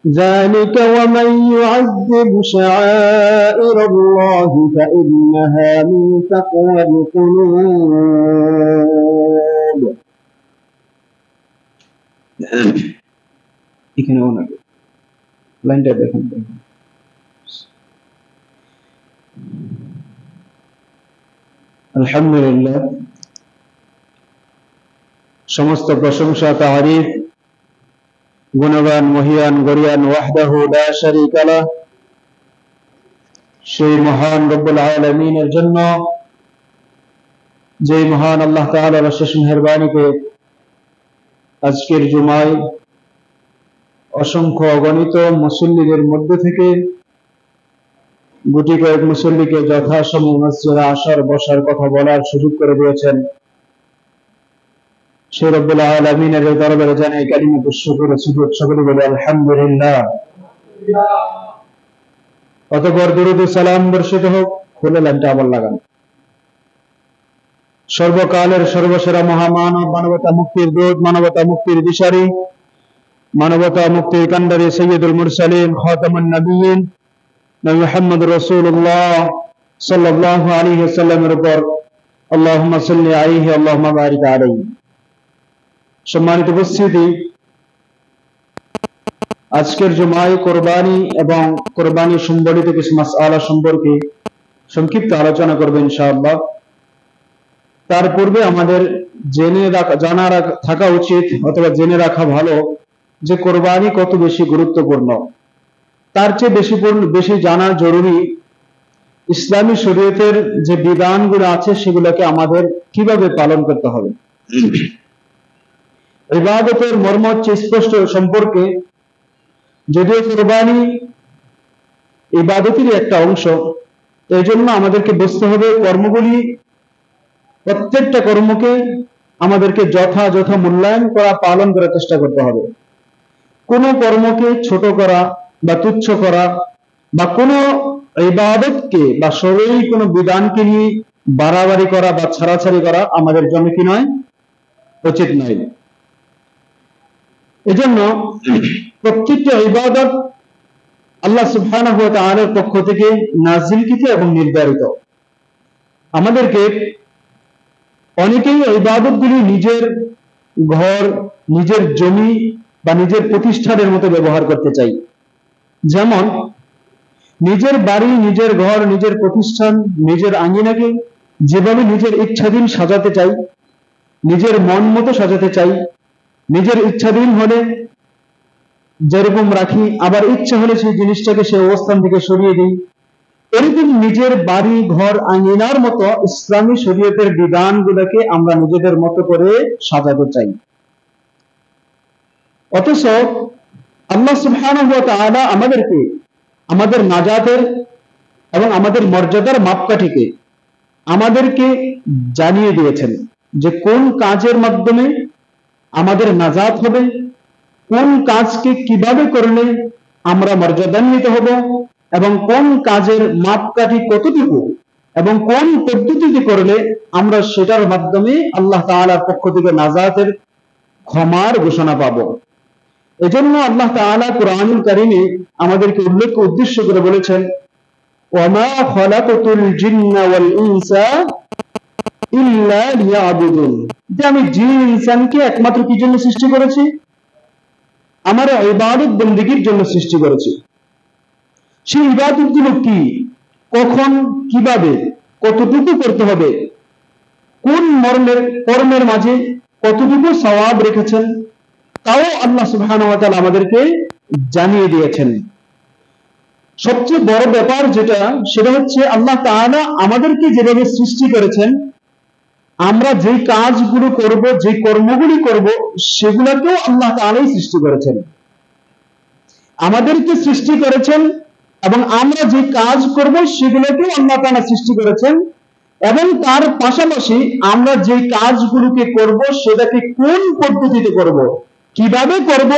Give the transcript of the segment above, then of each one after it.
ذلك ومن يعظم شعائر الله فإنها من تقوى القلوب এখানে অনেক লাইনটা দেখেন আলহামদুলিল্লাহ সমস্ত প্রশংসা তারিফ গুণগান মহিয়ান গরিয়ান ওয়াহদাহু লা শারীকা লাহ সেই মহান রব্বুল আলামিনের জন্য যে মহান আল্লাহ তাআলার অশেষ মেহেরবানিতে আজকের জুমায় অসংখ্য অগণিত মুসল্লিদের মধ্যে থেকে গুটি কয়েক মুসল্লিকে যথাসময়ে মসজিদে আসার বসার কথা বলার সুযোগ করে দিয়েছেন সেই রব্বুল আলামিনের দরবারে জানাই কালিমাতুশ শুকর ও সুজুদ সকলে বলে আলহামদুলিল্লাহ। অতঃপর দুরূদ ও সালাম বর্ষিত হোক। খুলে লাইনটা আবার লাগান। সর্বকালের সর্বসেরা মহামানব, মানবতা মুক্তির দূত, মানবতা মুক্তির দিশারি, মানবতা মুক্তির কান্ডারি সাইয়্যিদুল মুরসালিন খাতামুন নবিয়্যিন নবী মুহাম্মদ রাসূলুল্লাহ সাল্লাল্লাহু আলাইহি ওয়াসাল্লামের উপর আল্লাহুম্মা সাল্লি আলাইহি আল্লাহুম্মা বারিক আলাইহি। সম্মানিত উপস্থিতি, আজকের জুমায় কোরবানি এবং কোরবানি সম্বলিত কিছু মাসআলা সম্পর্কে সংক্ষিপ্ত আলোচনা করব ইনশাআল্লাহ। তার পূর্বে আমাদের জানা থাকা উচিত অথবা জেনে রাখা ভালো যে কোরবানি কত বেশি গুরুত্বপূর্ণ। তার চেয়ে বেশি জানা জরুরি ইসলামী শরীয়তের যে বিধানগুলো আছে সেগুলোকে আমাদের কিভাবে পালন করতে হবে। ইবাদতের মর্ম স্পষ্ট সম্পর্কে, যদিও কোরবানি ইবাদতেরই একটা অংশ, এই জন্য আমাদেরকে বুঝতে হবে কর্মগুলি, প্রত্যেকটা কর্মকে আমাদেরকে যথাযথ মূল্যায়ন করা, পালন করার চেষ্টা করতে হবে। কোনো কর্মকে ছোট করা বা তুচ্ছ করা বা কোনো ইবাদতকে বা শরীয়ী কোনো বিধানকে নিয়ে বাড়াবাড়ি করা বা ছাড়াছাড়ি করা আমাদের জন্য কি নয়, উচিত নয়। এজন্য প্রত্যেকটা ইবাদত আল্লাহ সুবহানাহু ওয়া তাআলার পক্ষ থেকে নাযিলকৃত এবং নির্ধারিত। আমাদেরকে অনেকেই ইবাদতগুলি নিজের ঘর, নিজের জমি বা নিজের প্রতিষ্ঠানের মতো ব্যবহার করতে চাই। যেমন নিজের বাড়ি, নিজের ঘর, নিজের প্রতিষ্ঠান, নিজের আঙ্গিনাকে যেভাবে নিজের ইচ্ছাধীন সাজাতে চাই, নিজের মন মতো সাজাতে চাই, নিজের ইচ্ছাধীন হলে যেরকম রাখি, আবার ইচ্ছা হলে সেই জিনিসটাকে সেই অবস্থান থেকে সরিয়ে দিই, এরকম নিজের বাড়ি ঘর আঙ্গিনার মতো ইসলামী শরীয়তের বিধানগুলোকে আমরা নিজেদের মতো করে সাজাতে চাই। অথচ আল্লাহ সুবহানাহু ওয়া তাআলা আমাদেরকে আমাদের নাজাতের এবং আমাদের মর্যাদার মাপকাঠিকে আমাদেরকে জানিয়ে দিয়েছেন যে কোন কাজের মাধ্যমে আমাদের নাজাত হবে, কোন কাজকে কিভাবে করলে আমরা মর্যাদান্বিত হব, এবং কোন কাজের মাপকাঠি কতটুকু এবং কোন পদ্ধতিতে করলে আমরা সেটার মাধ্যমে আল্লাহ তাআলার পক্ষ থেকে নাজাতের ক্ষমার ঘোষণা পাব। এজন্য আল্লাহ তাআলা কুরআনুল কারীমে আমাদেরকে উদ্দেশ্য করে বলেছেন, ওয়ামা খালাকাতুল জিন্না ওয়াল ইনসা ইল্লা লিয়াবুদুন, যে আমি জিন ইনসানকে একমাত্র কি জন্য সৃষ্টি করেছি? আমার ইবাদত বন্দেগীর জন্য সৃষ্টি করেছি। সেই ইবাদতগুলো কি, কখন, কিভাবে, কতটুকু করতে হবে, কোন কর্মের মাঝে কতটুকু সওয়াব রেখেছেন, তাও আল্লাহ সুবহানাহু ওয়া তাআলা আমাদেরকে জানিয়ে দিয়েছেন। সবচেয়ে বড় ব্যাপার যেটা, সেটা হচ্ছে আল্লাহ তাআলা আমাদেরকে যেভাবে সৃষ্টি করেছেন, আমরা যে কাজগুলো করব, যে কর্মগুলি করব, সেগুলোকেও আল্লাহ তাআলাই সৃষ্টি করেছেন। আমাদেরকে সৃষ্টি করেছেন এবং আমরা যে কাজ করব সেগুলোকেও আল্লাহ তাআলা সৃষ্টি করেছেন, এবং তার পাশাপাশি আমরা যে কাজগুলোকে করব সেটাকে কোন পদ্ধতিতে করব, কিভাবে করব,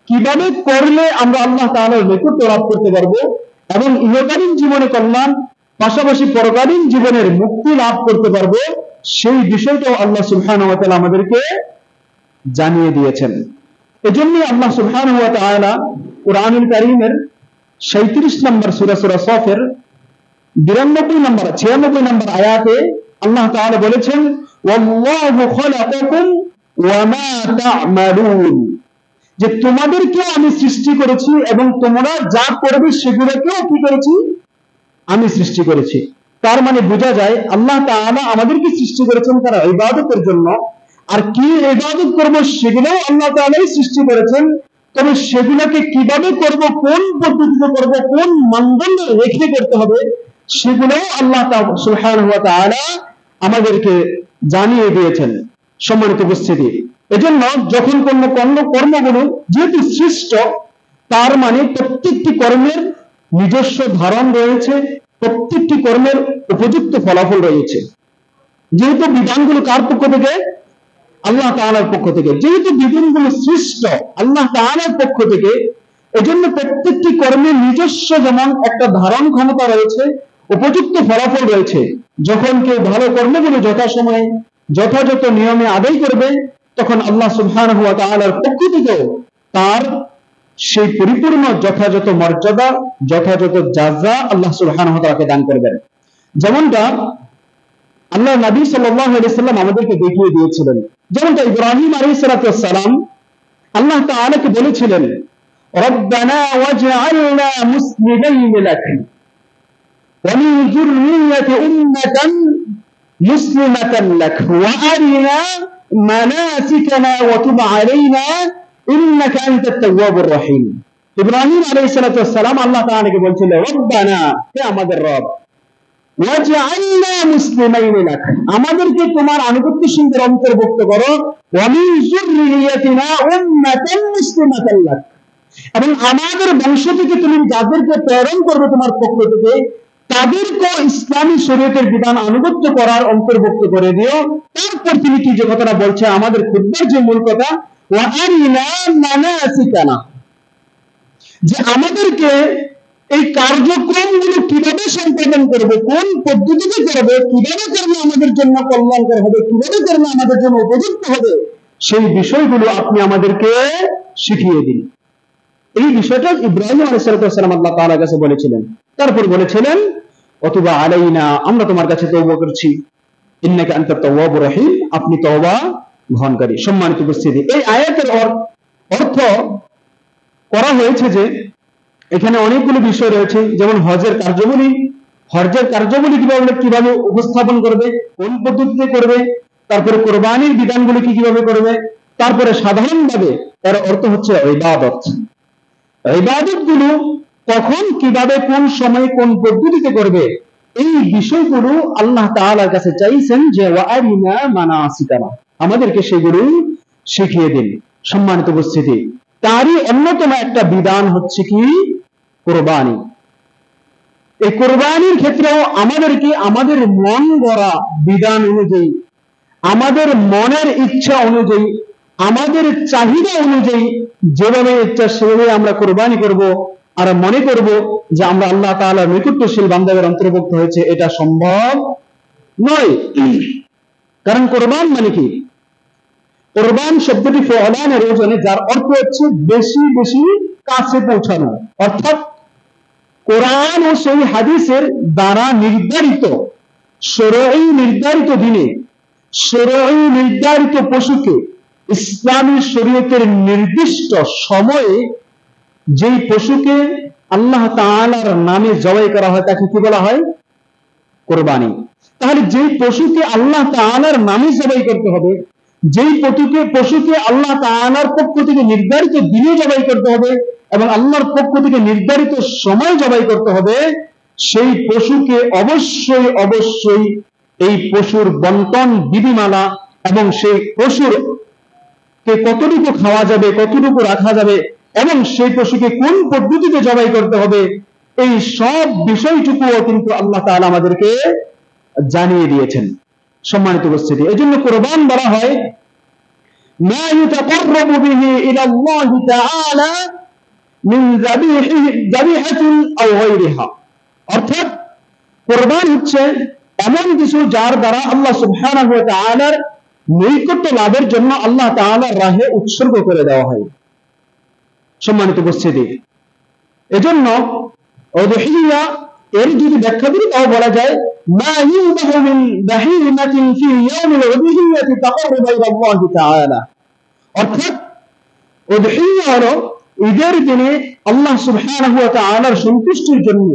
কিভাবে করলে আমরা আল্লাহ তাআলার নৈকট্য লাভ করতে পারবো এবং ইহকালীন জীবনে কল্যাণ, পাশাপাশি পরকালীন জীবনের মুক্তি লাভ করতে পারবো, সেই বিষয়টাও আল্লাহ সুবহানাহু ওয়া তাআলা আমাদেরকে জানিয়ে দিয়েছেন। এজন্য আল্লাহ সুবহানাহু ওয়া তাআলা কুরআনুল কারীমের 37 নম্বর সূরা সূরা সফের 96 নম্বর আয়াতে আল্লাহ তাআলা বলেছেন ওয়াল্লাহু খালাকাকুম ওয়া মা তা'মালুন, যে তোমাদেরকে আমি সৃষ্টি করেছি এবং তোমরা যা করবে সেগুলোকেও কি করেছি, আমি সৃষ্টি করেছি। তার মানে বোঝা যায় আল্লাহ তাআলা আমাদেরকে সৃষ্টি করেছেন তার ইবাদতের জন্য, আর কি ইবাদত করব সেগুলোও আল্লাহ তাআলাই সৃষ্টি করেছেন। তবে সেগুলোকে কিভাবে করব, কোন পদ্ধতিতে করব, কোন মানদণ্ড রেখে করতে হবে, সেগুলোও আল্লাহ সুবহানাহু ওয়া তাআলা আমাদেরকে জানিয়ে দিয়েছেন। সম্মানিত উপস্থিতি, এজন্য যখন কোন কর্মগুলো যেহেতু সৃষ্ট, তার মানে প্রত্যেকটি কর্মের নিজস্ব ধারণ রয়েছে, প্রত্যেকটি কর্মের উপযুক্ত ফলাফল রয়েছে। যেহেতু বিধানগুলো কার পক্ষ থেকে, আল্লাহ তাআলার পক্ষ থেকে, যেহেতু বিধানগুলো সৃষ্ট আল্লাহ তাআলার পক্ষ থেকে, এজন্য প্রত্যেকটি কর্মের নিজস্ব যেমন একটা ধারণ ক্ষমতা রয়েছে, উপযুক্ত ফলাফল রয়েছে। যখন কেউ ভালো কর্মগুলো যথাসময়ে যথাযথ নিয়মে আদায় করবে, তখন আল্লাহ সুবহানাহু ওয়া তাআলার পক্ষ থেকেও তার সেই পরিপূর্ণ যথাযথ মর্যাদা, যথাযথ জাযা আল্লাহ সুবহানাহু ওয়া তাআলা দান করবেন। যেমনটা আল্লাহ নবী সাল্লাল্লাহু আলাইহি ওয়াসাল্লাম আমাদেরকে দেখিয়ে দিয়েছিলেন। যেমনটা ইব্রাহিম আলাইহিস সালাম আল্লাহ তাআলাকে বলেছিলেন, রব্বানা ওয়াজআলনা মুসলিমাইন লাক ওয়া মিন যুররিয়্যাতি উম্মাতান মুসলিমাতান লাক ওয়া আরিনা মানাসিকানা ওয়া তুব আলাইনা ইন্নাকা আনতাত তাওয়াবুর রহিম। ইব্রাহিম আলাইহিস সালাম আল্লাহ তাআলাকে বলছিলেন, রব্বানা, হে আমাদের রব, ওয়াজআলনা মুসলিমাইন লাক, আমাদেরকে তোমার আনুগত্যশীলদের অন্তর্ভুক্ত করো, ওয়া মিন যুররিয়্যাতিনা উম্মাতান মুসলিমাতান লাক, এবং আমাদের বংশ থেকে তুমি যাদেরকে প্রেরণ করবে তোমার পক্ষ থেকে, তাদেরকে ইসলামী শরীয়তের বিধান আনুগত্য করার অন্তর্ভুক্ত করে দিও। তারপর তিনি কি যে কথাটা বলছে, আমাদের খুতবার যে মূল কথা, ওয়া আরিনা মানাসিকানা, যে আমাদেরকে এই কার্যক্রমগুলো কিভাবে সম্পাদন করবে, কোন পদ্ধতিতে করবে, কিভাবে করলে আমাদের জন্য কল্যাণকর হবে, কিভাবে করলে আমাদের জন্য উপযুক্ত হবে, সেই বিষয়গুলো আপনি আমাদেরকে শিখিয়ে দিন। এই বিষয়টা ইব্রাহিম আলাইহিস সালাম আল্লাহ তাআলার কাছে বলেছিলেন। তারপর বলেছিলেন, অতুবা আলাইনা, আমরা তোমার কাছে তওবা করছি, ইন্নাকা আনতাত তাওয়াবুর রহিম, আপনি তওবা গ্রহণকারী। সম্মানিত উপস্থিতি, এই আয়াতের অর্থ করা হয়েছে যে এখানে অনেকগুলো বিষয় রয়েছে, যেমন হজের কার্যাবলী কিভাবে উপস্থাপন করবে, কোন পদ্ধতিতে করবে, তারপরে কোরবানির বিধানগুলো কিভাবে করবে, তারপরে সাধারণভাবে এর অর্থ হচ্ছে ইবাদতগুলো কখন, কিভাবে, কোন সময়, কোন পদ্ধতিতে করবে, এই বিষয়গুলো আল্লাহ তাআলার কাছে চাইছেন যে ওয়া আরিনা মানাসিকানা, আমাদেরকে সেগুলো শিখিয়ে দিন। সম্মানিত উপস্থিতি, তারই অন্যতম একটা বিধান হচ্ছে কি, কোরবানি। এই কোরবানির ক্ষেত্রেও আমাদেরকে আমাদের মন গড়া বিধান অনুযায়ী, আমাদের মনের ইচ্ছা অনুযায়ী, আমাদের চাহিদা অনুযায়ী যেভাবে ইচ্ছা সেভাবে আমরা কোরবানি করব, আর মনে করব যে আমরা আল্লাহ তাআলার নিকটশীল বান্দাদের অন্তর্ভুক্ত হয়েছে, এটা সম্ভব নয়। কারণ কোরবান মানে কি, কোরবান শব্দটি ফলানের ওজনে, যার অর্থ হচ্ছে বেশি বেশি কাছে পৌঁছানো, অর্থাৎ কোরআন ও সেই হাদিসের দ্বারা নির্ধারিত শরঈ নির্ধারিত দিনে, শরঈ নির্ধারিত পশুকে ইসলামী শরীয়তের নির্দিষ্ট সময়ে যেই পশুকে আল্লাহ তাআলার নামে জবাই করা হয় তাকে কি বলা হয়, কোরবানি। তাহলে যেই পশুকে আল্লাহ তাআলার নামে জবাই করতে হবে, যেই পশুকে আল্লাহ তাআলার পক্ষ থেকে নির্ধারিত দিনে জবাই করতে হবে এবং আল্লাহর পক্ষ থেকে নির্ধারিত সময় জবাই করতে হবে, সেই পশুকে অবশ্যই অবশ্যই এই পশুর বন্টন বিধিমালা এবং সেই পশুর কে কতটুকু খাওয়া যাবে, কতটুকু রাখা যাবে এবং সেই পশুকে কোন পদ্ধতিতে জবাই করতে হবে, এই সব বিষয়টুকুও কিন্তু আল্লাহ তাআলা আমাদেরকে জানিয়ে দিয়েছেন। সম্মানিত উপস্থিতি, এজন্য কোরবান বলা হয় মা ইউতাকাররাবু বিহি ইলা আল্লাহ তাআলা মিন যাবিহাতিন আও গায়রিহা, অর্থাৎ কোরবান হচ্ছে এমন কিছু যার দ্বারা আল্লাহ সুবহানাহু ওয়া তাআলার নৈকট্য লাভের জন্য আল্লাহ তাআলার রাহে উৎসর্গ করে দেওয়া হয়। সম্মানিত উপস্থিতি, এজন্য উযহিয়া এর যদি ব্যাখ্যা করি তাও বলা যায় মা ইউযহু মিন বাহিমাতিন ফি ইয়াউমিল উযহিয়াতি তাকাররুবা ইলা আল্লাহ তাআলা। অর্থাৎ উযহিয়া হলো ঈদের দিনে আল্লাহ সুবহানাহু ওয়া তাআলার সন্তুষ্টির জন্য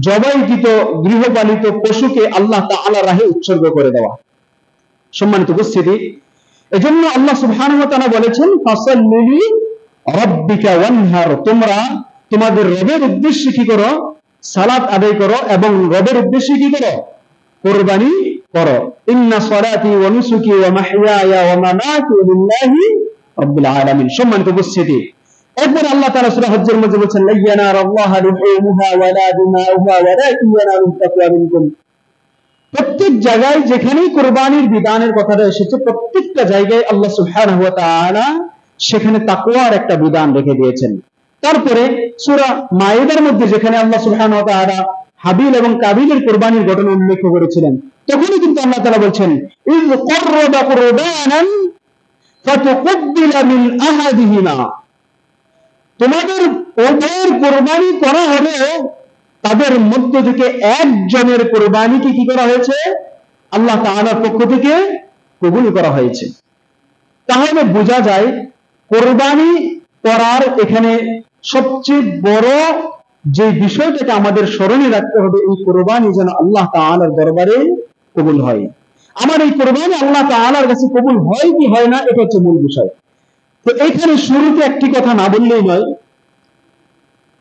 জবাইকৃত গৃহপালিত পশুকে আল্লাহ তাআলার রাহে উৎসর্গ করে দেওয়া। সম্মানিত উপস্থিতি, এজন্য আল্লাহ সুবহানাহু ওয়া তাআলা বলেছেন ফাসাল্লি রাব্বিকা ওয়ানহার, তোমরা তোমাদের রবের উদ্দেশ্যে কি করো? সালাত আদায় করো এবং রবের উদ্দেশ্যে কি করো? কুরবানি করো। ইন্না সালাতি ওয়া নুসুকি ওয়া মাহইয়ায়া ওয়া মামাতি লিল্লাহি রাব্বিল আলামিন। সম্মানিত উপস্থিতি, এরপর আল্লাহ তাআলা সূরা হজ্জের মধ্যে বলেছেন লা ইয়ানালাল্লাহু লুহুমুহা ওয়ালা দিমাউহা ওয়ালাকিন ইয়ানালুহু তাকওয়া মিনকুম। প্রত্যেক জায়গায় যেখানেই কুরবানির বিধানের কথাটা এসেছে প্রত্যেকটা জায়গায় আল্লাহ সুবহানাহু ওয়া তাআলা সেখানে তাকওয়ার একটা বিধান রেখে দিয়েছেন। তারপরে সূরা মাইদার মধ্যে যেখানে আল্লাহ সুবহানাহু ওয়া তাআলা হাবিল এবং কাবিলের কুরবানির ঘটনা উল্লেখ করেছিলেন তখনই কিন্তু আল্লাহ তাআলা বলছেন ইয কুরবা কুরবানান ফাতুকব্বিলা মিন আহাদিহিমা, তোমাদের ওদের কুরবানি করা হলে তাদের মধ্য থেকে একজনের কুরবানিকে কি করা হয়েছে? আল্লাহ তাআলার পক্ষ থেকে কবুল করা হয়েছে। তাহলে বোঝা যায় কুরবানি করার এখানে সবচেয়ে বড় যে বিষয়টাকে আমাদের স্মরণে রাখতে হবে, এই কুরবানি যেন আল্লাহ তাআলার দরবারে কবুল হয়। আমার এই কুরবানি আল্লাহ তাআলার কাছে কবুল হয় কি হয় না, এটা হচ্ছে মূল বিষয়। তো এখানে শুরুতে একটি কথা না বললেই নয়,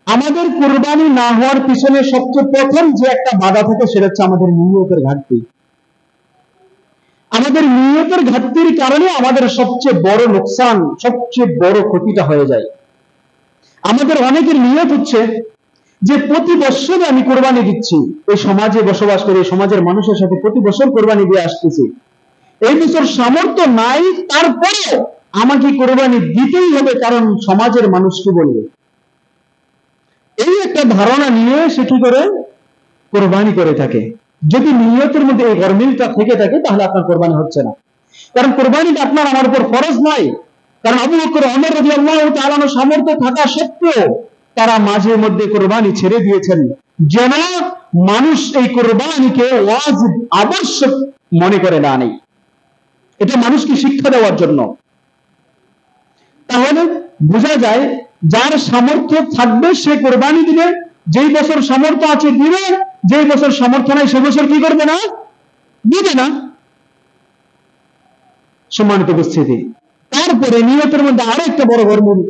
আমাদের কুরবানি না হওয়ার পিছনে সবচেয়ে প্রথম যে একটা বাধা থাকে সেটা হচ্ছে আমাদের নিয়তের ঘাটতি। আমাদের নিয়তের ঘাটতির কারণে আমাদের সবচেয়ে বড় লোকসান, সবচেয়ে বড় ক্ষতিটা হয়ে যায়। আমাদের অনেকের নিয়ত হচ্ছে যে প্রতি বছর আমি কোরবানি দিচ্ছি, এই সমাজে বসবাস করে সমাজের মানুষের সাথে প্রতি বছর কোরবানি দিয়ে আসতেছি, এই বছর সামর্থ্য নাই তারপরে আমাকে কোরবানি দিতেই হবে কারণ সমাজের মানুষ কি বলবে, এই একটা ধারণা নিয়ে সে কি করে কোরবানি করে থাকে। যদি নিয়তের মধ্যে এই গরমিলটা থেকে থাকে তাহলে আপনার কোরবানি হচ্ছে না, কারণ কোরবানিটা আপনার আমার উপর ফরজ নয়। কারণ আবু বকর ওমর রাদিয়াল্লাহু তাআলা সামর্থ্য থাকা সত্ত্বেও তারা মাঝে মধ্যে কোরবানি ছেড়ে দিয়েছেন যেন মানুষ এই কোরবানিকে ওয়াজিব আবশ্যক মনে করে না নেই, এটা মানুষকে শিক্ষা দেওয়ার জন্য। তাহলে বোঝা যায় যার সামর্থ্য থাকবে সে কোরবানি দিবে, যেই বছর সামর্থ্য আছে দিবে, যেই বছর সামর্থ্য নাই সে বছর কি করবে না, দিবে না। সম্মানিত উপস্থিতি, তারপরে নিয়তের মধ্যে আরো একটা বড় গরমিল,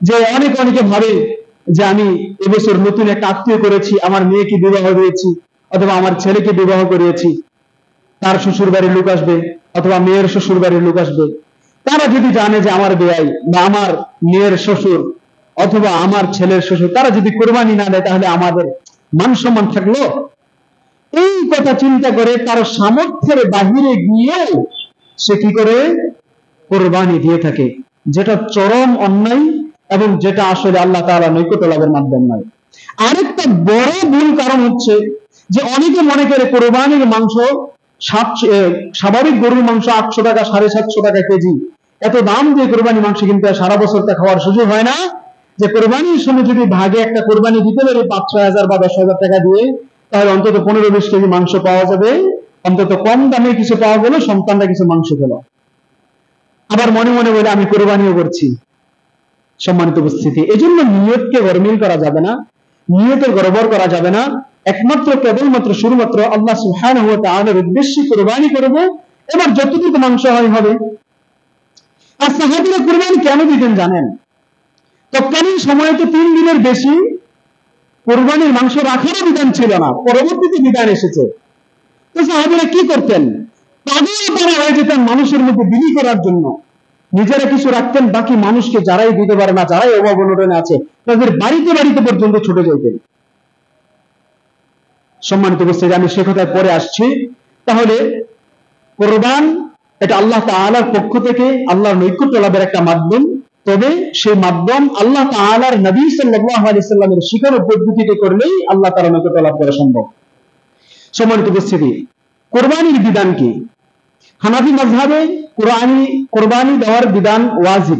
যে অনেকে ভাবে যে আমি এবছর নতুন একটা আত্মীয় করেছি, আমার মেয়েকে বিবাহ দিয়েছি অথবা আমার ছেলেকে বিবাহ করিয়েছি, তার শ্বশুর বাড়ির লোক আসবে অথবা মেয়ের শ্বশুর বাড়ির লোক আসবে, তারা যদি জানে যে আমার বেয়াই বা আমার মেয়ের শ্বশুর অথবা আমার ছেলের শ্বশুর তারা যদি কোরবানি না দেয় তাহলে আমাদের মান সম্মান থাকলো, এই কথা চিন্তা করে তার সামর্থ্যের বাহিরে গিয়েও সে কি করে কোরবানি দিয়ে থাকে, যেটা চরম অন্যায় এবং যেটা আসলে আল্লাহ তাআলা নৈকট্য লাভের মাধ্যম নয়। আরেকটা বড় ভুল কারণ হচ্ছে যে অনেকে মনে করে কোরবানির মাংস স্বাভাবিক গরুর মাংস 800 টাকা 750 টাকা কেজি, এত দাম দিয়ে কোরবানি মাংস কিন্তু সারা বছর তা খাওয়ার সুযোগ হয় না, যে কোরবানির সময় যদি ভাগে একটা কোরবানি দিতে পারে 5-6 হাজার বা 10,000 টাকা দিয়ে তাহলে অন্তত 15-20 কেজি মাংস পাওয়া যাবে, অন্তত কম দামে কিছু পাওয়া গেল, সন্তানরা কিছু মাংস পেল। আবার মনে মনে বলে আমি কোরবানিও করছি। সম্মানিত উপস্থিতি, এজন্য নিয়তকে গরমিল করা যাবে না, নিয়তের গড়বড় করা যাবে না। একমাত্র কেবলমাত্র শুধুমাত্র আল্লাহ সুবহানাহু ওয়া তাআলার উদ্দেশ্যে কুরবানি করব, এবার যতটুকু মাংস হয় হবে। আর সাহাবীরা কুরবানি কেন দিতেন জানেন? তৎকালীন সময়ে তো 3 দিনের বেশি কুরবানির মাংস রাখার বিধান ছিল না, পরবর্তীতে বিধান এসেছে। তো সাহাবীরা কি করতেন? পাগল পারা হয়ে যেতেন মানুষের মধ্যে বিলি করার জন্য, নিজেরা কিছু রাখতেন, বাকি মানুষকে যারাই দিতে পারে না, যারাই অভাব অনটনে আছে তাদের বাড়িতে বাড়িতে পর্যন্ত ছুটে যেতেন। সম্মানিত উপস্থিতি, আমি সে কথায় পরে আসছি। তাহলে কোরবান এটা আল্লাহ তাআলার পক্ষ থেকে আল্লাহর নৈকট্য লাভের একটা মাধ্যম, তবে সেই মাধ্যম আল্লাহ তাআলার নবী সাল্লাল্লাহু আলাইহি সাল্লামের শিখানো পদ্ধতিতে করলেই আল্লাহ তাআলার নৈকট্য লাভ করা সম্ভব। সম্মানিত উপস্থিতি, কোরবানির বিধান কি? হানাফি মাযহাবে কোরবানি দেওয়ার বিধান ওয়াজিব,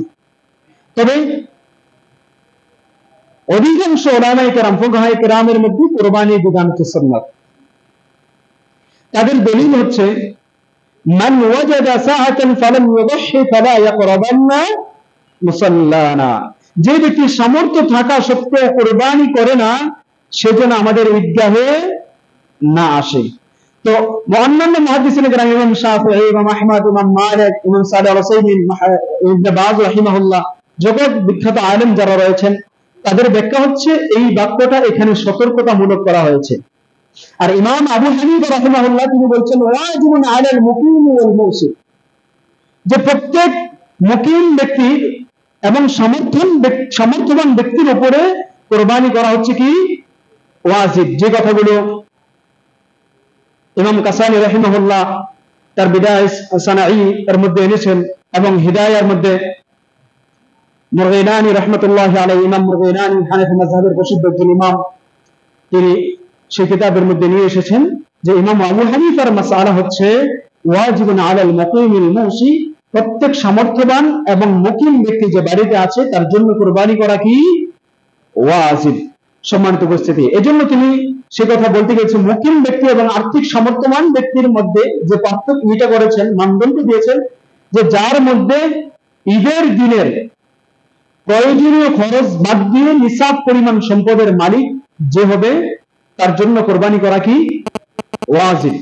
তবে অধিকাংশ উলামায়ে কেরাম ফুকাহায়ে কেরামের মধ্যে কুরবানি বিধান হচ্ছে সুন্নাত। তাদের দলিল হচ্ছে মান ওয়াজাদা সাআতান ফালাম ইউদহি ফালা ইয়াকরাবান্না মুসাল্লানা, যে ব্যক্তি সামর্থ্য থাকা সত্ত্বেও কুরবানি করে না সেজন্য আমাদের ঈদগাহে না আসে। তো অন্যান্য মুহাদ্দিসিন কেরাম ইমাম শাফিঈ, ইমাম আহমদ, ইমাম মালিক, ইমাম সালেহ আল উসাইমিন, ইবনে বাজ রাহিমাহুল্লাহ, জগৎ বিখ্যাত আলেম যারা রয়েছেন, তাদের ব্যাখ্যা হচ্ছে এই বাক্যটা এখানে সতর্কতামূলক করা হয়েছে। আর ইমাম আবু হানিফা রাহিমাহুল্লাহ তিনি বলছেন ওয়াজিবুন আলাল মুকিম ওয়াল মুসির, যে প্রত্যেক মুকিম ব্যক্তি এবং সমর্থবান ব্যক্তির উপরে কুরবানি করা হচ্ছে কি ওয়াজিব। যে কথাগুলো ইমাম কাসানি রাহিমাহুল্লাহ তার বিদায় সানাঈ এর মধ্যে এনেছেন এবং হিদায়ার মধ্যে মুরগিনানি রাহমাতুল্লাহি আলাইহি, ইমাম মুরগিনানি হানাফি মাযহাবের প্রসিদ্ধ একজন ইমাম, তিনি সেই কিতাবের মধ্যে নিয়ে এসেছেন যে ইমাম আবু হানিফার মাসআলা হচ্ছে ওয়াজিবুন আলাল মুকিমিল মুসি, প্রত্যেক সামর্থ্যবান এবং মুকিম ব্যক্তি যে বাড়িতে আছে তার জন্য কুরবানি করা কি ওয়াজিব। সম্মানিত উপস্থিতি, এজন্য তিনি সে কথা বলতে গেছেন মুকিম ব্যক্তি এবং আর্থিক সামর্থ্যবান ব্যক্তির মধ্যে যে পার্থক্য এটা করেছেন, মানদণ্ড দিয়েছেন যে যার মধ্যে ঈদের দিনের প্রয়োজনীয় খরচ বাদ দিয়ে নিসাব পরিমাণ সম্পদের মালিক যে হবে তার জন্য কুরবানি করা কি ওয়াজিব।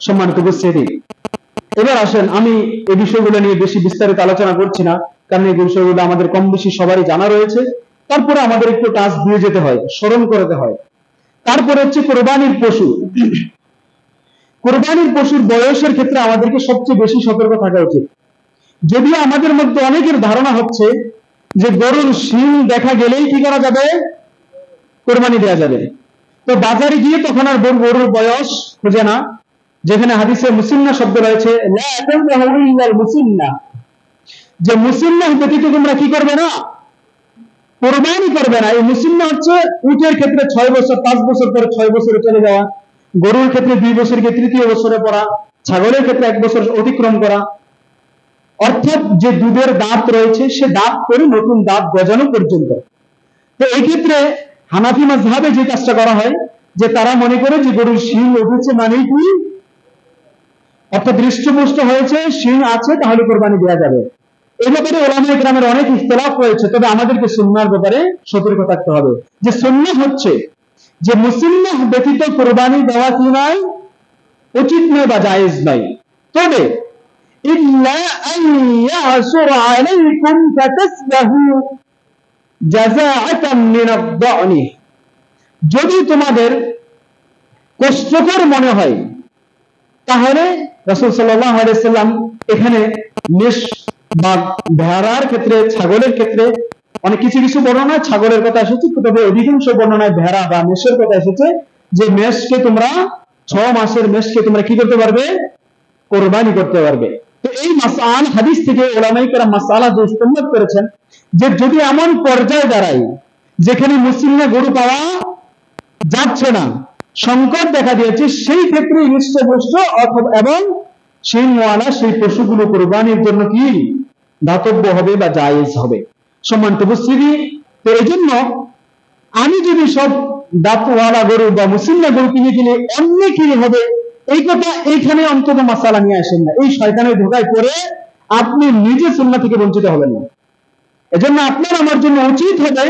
সম্মানিত উপস্থিতি, এবার আসেন আমি এই বিষয়গুলো নিয়ে বেশি বিস্তারিত আলোচনা করছি না, কারণ এই বিষয়গুলো আমাদের কম বেশি সবারই জানা রয়েছে। তারপরে আমাদের একটু টাচ দিয়ে যেতে হয়, স্মরণ করতে হয়। তারপরে হচ্ছে কোরবানির পশু। কোরবানির পশুর বয়সের ক্ষেত্রে আমাদেরকে সবচেয়ে বেশি সতর্ক থাকা উচিত। যদিও আমাদের মধ্যে অনেকের ধারণা হচ্ছে যে গরুর শিং দেখা গেলেই কি করা যাবে, কোরবানি দেওয়া যাবে। তো বাজারে গিয়ে তখন আর গরুর বয়স খুঁজে না, যেখানে হাদিসে মুসিন্না শব্দ রয়েছে, লা তাযবাহু ইল্লাল মুসিন্না, যে মুসিন্না ব্যতীত তোমরা কি করবে না, কোরবানি করবে না। এই মুসিন্না হচ্ছে উটের ক্ষেত্রে 6 বছর, 5 বছর পরে 6 বছরে চলে যাওয়া, গরুর ক্ষেত্রে 2 বছরকে তৃতীয় বছরে পড়া, ছাগলের ক্ষেত্রে 1 বছর অতিক্রম করা, অর্থাৎ যে দুধের দাঁত রয়েছে সে দাঁত করে নতুন দাঁত গজানো পর্যন্ত। তো এই ক্ষেত্রে হানাফি মাযহাবে যে কাজটা করা হয় যে তারা মনে করে যে গরুর শিং উঠেছে মানেই কি, অর্থাৎ হৃষ্টপুষ্ট হয়েছে, শিং আছে, তাহলে কোরবানি দেওয়া যাবে। এই ব্যাপারে উলামায়ে কেরামের অনেক ইখতিলাফ রয়েছে, তবে আমাদেরকে সুন্নাহর ব্যাপারে সতর্ক থাকতে হবে। যে সুন্নাহ হচ্ছে যে মুসিন্নাহ ব্যতীত কোরবানি দেওয়া কি নয়, উচিত নয় বা জায়েজ নয়। তবে ইল্লা আন ইয়াসুর আলাইকুম ফাতাসবাহু জাযাআতাম মিনাদ দা'নি, যদি তোমাদের কষ্টকর মনে হয় তাহলে রাসূল সাল্লাল্লাহু আলাইহি সাল্লাম এখানে মেষ বা ভেড়ার ক্ষেত্রে, ছাগলের ক্ষেত্রে অনেক কিছু কিছু বর্ণনায় ছাগলের কথা এসেছে, তবে অধিকাংশ বর্ণনায় ভেড়া বা মেষের কথা এসেছে যে মেষকে তোমরা 6 মাসের মেষকে তোমরা কি করতে পারবে, কোরবানি করতে পারবে। তো এই মাসআল হাদিস থেকে উলামায়ে কেরাম মাসআলা যে ইস্তেমবাদ করেছেন যে যদি এমন পর্যায়ে দাঁড়ায় যেখানে মুসলিমে গরু পাওয়া যাচ্ছে না, সংকট দেখা দিয়েছে, সেই ক্ষেত্রে হৃষ্টপুষ্ট অথবা এবং শিংওয়ালা সেই পশুগুলো কোরবানির জন্য কি দাতব্য হবে বা জায়েজ হবে। সম্মানিত উপস্থিতি, তো এই জন্য আমি যদি সব দাঁতওয়ালা গরু বা মুসলিমা গরু কিনে কিনে অন্য কিনে হবে, এই কথা এইখানে অন্তত মাসালা নিয়ে আসেন না। এই শয়তানের ধোঁকায় পড়ে আপনি নিজে সুন্নাহ থেকে বঞ্চিত হবেন না। এজন্য আপনার আমার জন্য উচিত হবে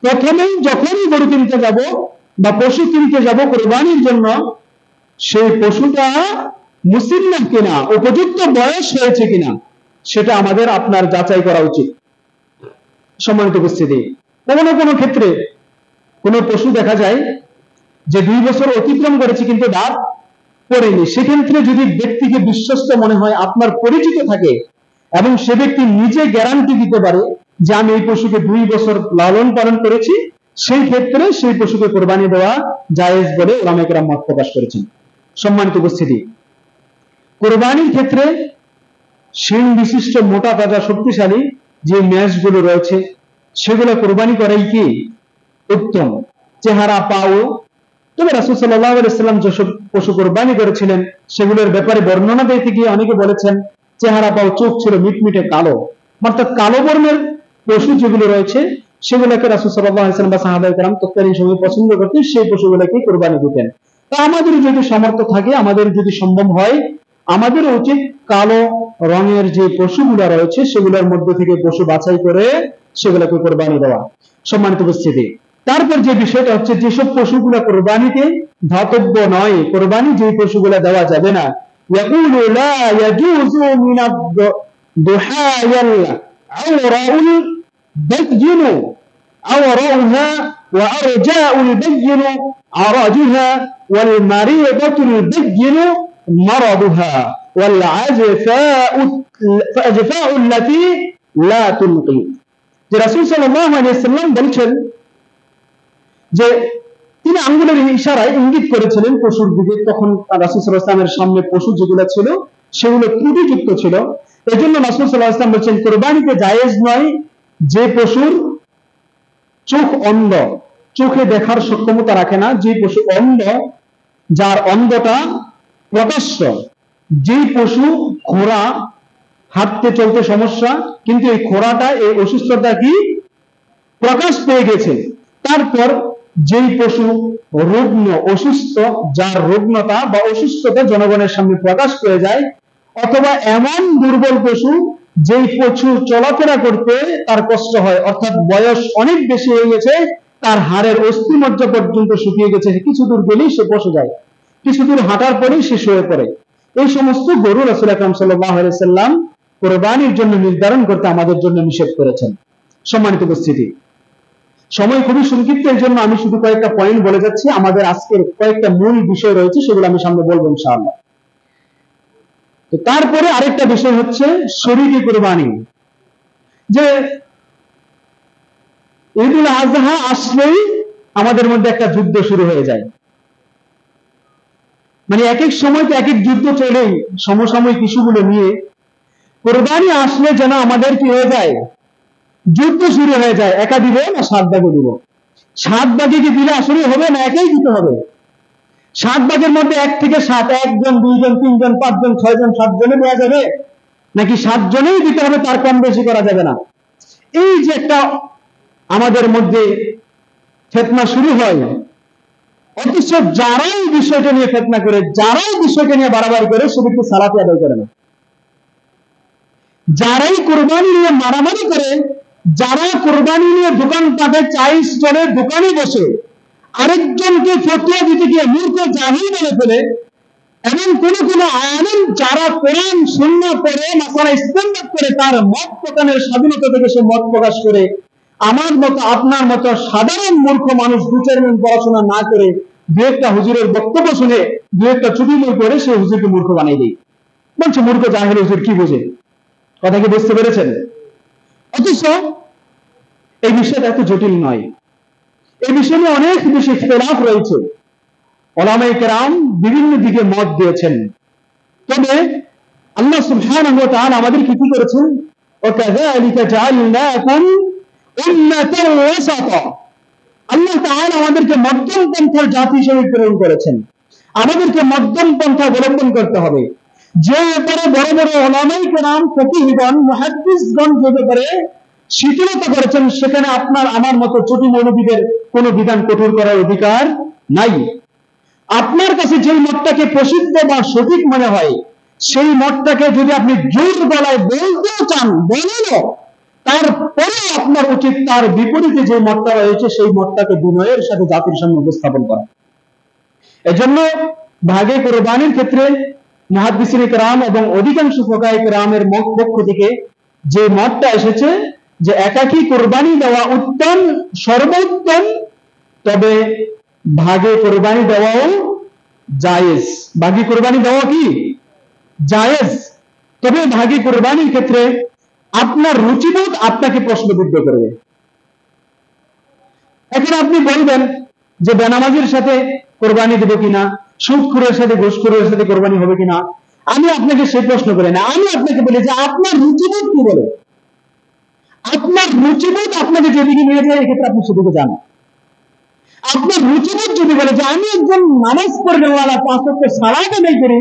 প্রথমেই যখনই গরু কিনতে যাব বা পশু কিনতে যাব কোরবানির জন্য, সেই পশুটা মুসলিম কিনা, উপযুক্ত বয়স হয়েছে কিনা, সেটা আমাদের আপনার যাচাই করা উচিত। সম্মানিত উপস্থিতি, কোনো কোনো ক্ষেত্রে কোন পশু দেখা যায় যে 2 বছর অতিক্রম করেছে কিন্তু দাঁত পড়েনি, সেক্ষেত্রে যদি ব্যক্তিকে বিশ্বস্ত মনে হয়, আপনার পরিচিত থাকে এবং সে ব্যক্তি নিজে গ্যারান্টি দিতে পারে যে আমি এই পশুকে 2 বছর লালন পালন করেছি, সেই ক্ষেত্রে সেই পশুকে কোরবানি দেওয়া জায়েজ বলে উলামায়ে কেরাম মত প্রকাশ করেছেন। সম্মানিত উপস্থিতি, কোরবানির ক্ষেত্রে শিং বিশিষ্ট মোটা তাজা শক্তিশালী যে মেষগুলো রয়েছে সেগুলো কোরবানি করাই কি উত্তম। চেহারা পাও, তবে রাসূল সাল্লাল্লাহু আলাইহি ওয়াসাল্লাম যেসব পশু কোরবানি করেছিলেন সেগুলোর ব্যাপারে বর্ণনা দিতে গিয়ে অনেকে বলেছেন চেহারা পাও চোখ ছিল মিটমিটে কালো, অর্থাৎ কালো বর্ণের পশু যেগুলো রয়েছে সেগুলোকে রাসূল সাল্লাল্লাহু আলাইহি ওয়াসাল্লাম বা সাহাবায়ে কেরাম তৎকালীন সময়ে পছন্দ করতেন, সেই পশুগুলোকে কুরবানি দিতেন। তা আমাদের যদি সামর্থ্য থাকে, আমাদের যদি সম্ভব হয়, আমাদের উচিত কালো রঙের যে পশুগুলো রয়েছে সেগুলোর মধ্যে থেকে পশু বাছাই করে সেগুলোকে কুরবানি দেওয়া। সম্মানিত উপস্থিতি, তারপর যে বিষয়টা হচ্ছে, যেসব পশুগুলো কুরবানিতে ধাতব্য নয়, কুরবানি যে পশুগুলো দেওয়া যাবে না, يقول لا يجوز من الضحايا العوراء البين عورها وأرجاء البين عرجها والمريضة البين مرضها والعجفاء التي لا تنقي। যে রাসূল সাল্লাল্লাহু আলাইহি ওয়াসাল্লাম বলেছেন যে তিনি আঙ্গুলের ইশারায় ইঙ্গিত করেছিলেন পশুর দিকে, তখন রাসূল সাল্লাল্লাহু আলাইহি ওয়াসাল্লামের সামনে পশু যেগুলো ছিল সেগুলো ত্রুটিযুক্ত ছিল। এজন্য রাসূল সাল্লাল্লাহু আলাইহি ওয়াসাল্লাম বলেছেন কুরবানিতে জায়েজ নয় যে পশুর চোখ অন্ধ, চোখে দেখার সক্ষমতা রাখে না, যে পশু অন্ধ, যার অন্ধতা প্রকাশ্য, যে পশু খোঁড়া, হাঁটতে চলতে সমস্যা, কিন্তু এই খোঁড়াটা, এই অসুস্থতা কি প্রকাশ পেয়ে গেছে। তারপর যেই পশু রুগ্ন, অসুস্থ, যার রুগ্নতা বা অসুস্থতা জনগণের সামনে প্রকাশ পেয়ে যায়, অথবা এমন দুর্বল পশু যেই পশু চলাফেরা করতে তার কষ্ট হয়, অর্থাৎ বয়স অনেক বেশি হয়ে গেছে, তার হাড়ের অস্থিমজ্জা পর্যন্ত শুকিয়ে গেছে, কিছু দূর গেলেই সে বসে যায়, কিছু দূর হাঁটার পরেই সে শুয়ে পড়ে, এই সমস্ত গরু রাসূল আকরাম সাল্লাল্লাহু আলাইহি ওয়াসাল্লাম কুরবানির জন্য নির্ধারণ করতে আমাদের জন্য নিষেধ করেছেন। সম্মানিত উপস্থিতি, সময় খুবই সংক্ষিপ্ত, এর জন্য আমি শুধু কয়েকটা পয়েন্ট বলে যাচ্ছি। আমাদের আজকের কয়েকটা মূল বিষয় রয়েছে, সেগুলো আমি সামনে বলবো ইনশাআল্লাহ। তো তারপরে আরেকটা বিষয় হচ্ছে শরীকি কুরবানি। যে ঈদুল আযহা আসলেই আমাদের মধ্যে একটা যুদ্ধ শুরু হয়ে যায়, মানে এক এক সময় তো এক এক যুদ্ধ চলেই সমসাময়িক ইস্যুগুলো নিয়ে। কুরবানি আসলে যেন আমাদের কি হয়ে যায়, যুদ্ধ শুরু হয়ে যায়, একা দিব না 7 ভাগে দিব। 7 ভাগে কি দিলে আসলে হবে না একাই দিতে হবে? 7 ভাগের মধ্যে 1 থেকে 7, 1 জন 2 জন 3 জন 5 জন 6 জন 7 জনে দেওয়া যাবে, নাকি 7 জনেই দিতে হবে, তার কম বেশি করা যাবে না? এই যে একটা আমাদের মধ্যে ফিতনা শুরু হয়, অথচ যারাই বিষয়টা নিয়ে ফিতনা করে, যারাই বিষয়টা নিয়ে বাড়াবাড়ি করে, সে ব্যক্তি সালাত আদায় করে না। যারাই কুরবানি নিয়ে মারামারি করে, যারা কুরবানি নিয়ে দোকানপাটে চাই স্টলে দোকানে বসে আরেকজনকে ফতোয়া দিতে গিয়ে মূর্খ জাহিল বলে ফেলে, এমন কোন আলেম যারা কোরআন সুন্নাহ পড়ে মাসালা ইস্তেমবাদ করে তার মত প্রকাশের স্বাধীনতা থেকে সে মত প্রকাশ করে, আমার মতো আপনার মতো সাধারণ মূর্খ মানুষ 2-4 দিন পড়াশোনা না করে দু একটা হুজুরের বক্তব্য শুনে দু একটা চুটি বই পড়ে সে হুজুরকে মূর্খ বানিয়ে দেয়, বলছে মূর্খ জাহিল হুজুর কি বোঝে। কথা কি বুঝতে পেরেছেন? অথচ এই বিষয়টা এত জটিল নয়, এই বিষয়ে অনেক বেশি ইখতিলাফ রয়েছে, উলামায়ে কেরাম বিভিন্ন দিকে মত দিয়েছেন। তবে আল্লাহ সুবহানাহু ওয়া তাআলা আমাদের কি করেছেন, ওয়াকাযালিকা জাআলনাকুম উম্মাতান ওয়াসাতা, আল্লাহ তাআলা আমাদেরকে মধ্যম পন্থার জাতি হিসেবে প্রেরণ করেছেন। আমাদেরকে মধ্যম পন্থা অবলম্বন করতে হবে। যে ব্যাপারে বড় বড় উলামায়ে কেরাম, ফকিহগণ, মুহাদ্দিসগণ যে ব্যাপারে শিথিলতা করেছেন, সেখানে আপনার আমার মতো ছোট মৌলবীদের কোন বিধান কঠোর করার অধিকার নাই। আপনার কাছে যে মতটাকে প্রসিদ্ধ বা সঠিক মনে হয়, সেই মতটাকে যদি আপনি জোর গলায় বলতেও চান, বলেনও, তারপরে আপনার উচিত তার বিপরীতে যে মতটা রয়েছে সেই মতটাকে বিনয়ের সাথে জাতির সামনে উপস্থাপন করা। এজন্য ভাগে কুরবানির ক্ষেত্রে মুহাদ্দিসিনে কেরাম এবং অধিকাংশ ফুকাহায়ে কেরামের পক্ষ থেকে যে মতটা এসেছে যে একাকী কুরবানি দেওয়া উত্তম, সর্বোত্তম, তবে ভাগে কুরবানি দেওয়াও জায়েজ। ভাগে কুরবানি দেওয়া কি জায়েজ, তবে ভাগে কুরবানির ক্ষেত্রে আপনার রুচিবোধ আপনাকে প্রশ্নবিদ্ধ করবে। এখন আপনি বলবেন যে বেনামাজির সাথে কোরবানি দেব কিনা, সুদখোরের সাথে ঘুষখোরের সাথে কোরবানি হবে কিনা, আমি আপনাকে সেই প্রশ্ন করি না। আমি আপনাকে বলি যে আপনার রুচিবোধ কি বলে। আপনার রুচিবোধ আপনাকে যেদিকে নিয়ে যায়, এক্ষেত্রে আপনি সেদিকে যান। আপনার রুচিবোধ যদি বলে যে আমি একজন নামাজ পড়বেওয়ালা, 5 ওয়াক্ত সালাত আদায় করি,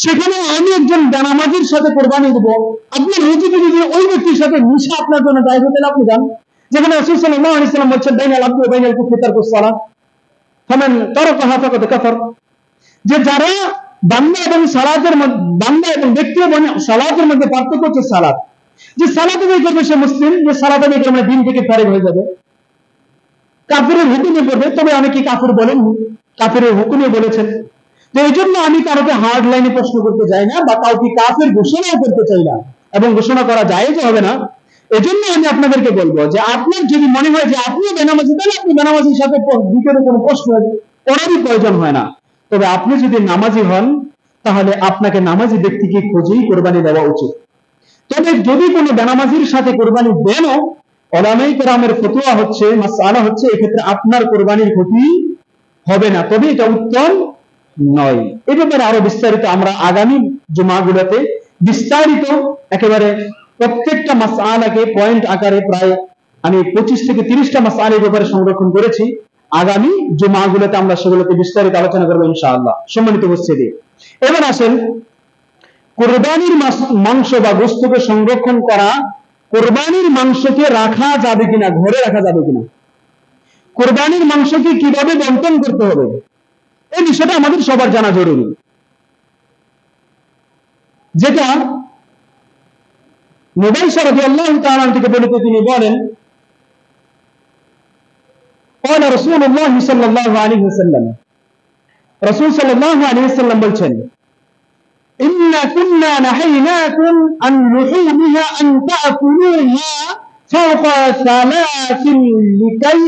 সেখানে আমি একজন বেনামাজির সাথে কোরবানি দেব, আপনার হুজুর যদি ওই ব্যক্তির সাথে মিশা আপনার জন্য জায়েজ হতে আপনি জান, যেখানে রাসূল সাল্লাল্লাহু আলাইহি ওয়াসাল্লাম বলেছেন বাইনাল আবদি ওয়া বাইনাল কুফরি তারকুস সালাহ ফামান তারাকাহা ফাকাদ কাফার, যে যারা বান্দা এবং সালাতের মধ্যে, বান্দা এবং ব্যক্তি এবং সালাতের মধ্যে পার্থক্য হচ্ছে সালাত, যে সালাত আদায় করবে সে মুসলিম, যে সালাত আদায় করবে দিন থেকে ফারিগ হয়ে যাবে, কাফিরের হুকুমে পড়বে, তবে অনেকে কাফির বলেননি, কাফিরের হুকুমে বলেছেন। তো এই জন্য আমি কারোকে হার্ড লাইনে প্রশ্ন করতে চাই না বা কাউকে কাফের ঘোষণাও করতে চাই না, এবং ঘোষণা করা জায়েজ হবে না। এজন্য আমি আপনাদেরকে বলবো যে আপনার যদি মনে হয় যে আপনি বেনামাজি, তাহলে আপনি বেনামাজির সাথে ভিতরে কোনো প্রশ্ন করারই প্রয়োজন হয় না। তবে আপনি যদি নামাজি হন, তাহলে আপনাকে নামাজি ব্যক্তিকে খোঁজেই কোরবানি দেওয়া উচিত। তবে যদি কোনো বেনামাজির সাথে কোরবানি দেনও, উলামায়ে কেরামের ফতোয়া হচ্ছে, মাসআলা হচ্ছে, এক্ষেত্রে আপনার কোরবানির ক্ষতি হবে না, তবে এটা উত্তম নয়। এই ব্যাপারে আরো বিস্তারিত আমরা আগামী জুমাগুলোতে বিস্তারিত একেবারে প্রত্যেকটা মাসআলাকে পয়েন্ট আকারে প্রায় আমি 25 থেকে 30টা মাসআলা এই ব্যাপারে সংরক্ষণ করেছি। আগামী জুমাগুলোতে আমরা সেগুলোতে বিস্তারিত আলোচনা করব ইনশাআল্লাহ। সম্মানিত উপস্থিতি, এবার আসেন কুরবানির মাংস বা গোশতকে সংরক্ষণ করা, কুরবানির মাংসকে রাখা যাবে কিনা, ঘরে রাখা যাবে কিনা, কুরবানির মাংসকে কিভাবে বন্টন করতে হবে, এই বিষয়টা আমাদের সবার জানা জরুরি। যেটা মুবাইশা রাদিয়াল্লাহু তাআলা থেকে বর্ণিত, তিনি বলেন قال رسول الله صلى الله عليه وسلم, রাসূল সাল্লাল্লাহু আলাইহি ওয়াসাল্লাম বলেন إنا كنا نهيناكم عن لحومها أن تأكلوها فوق 3 لكي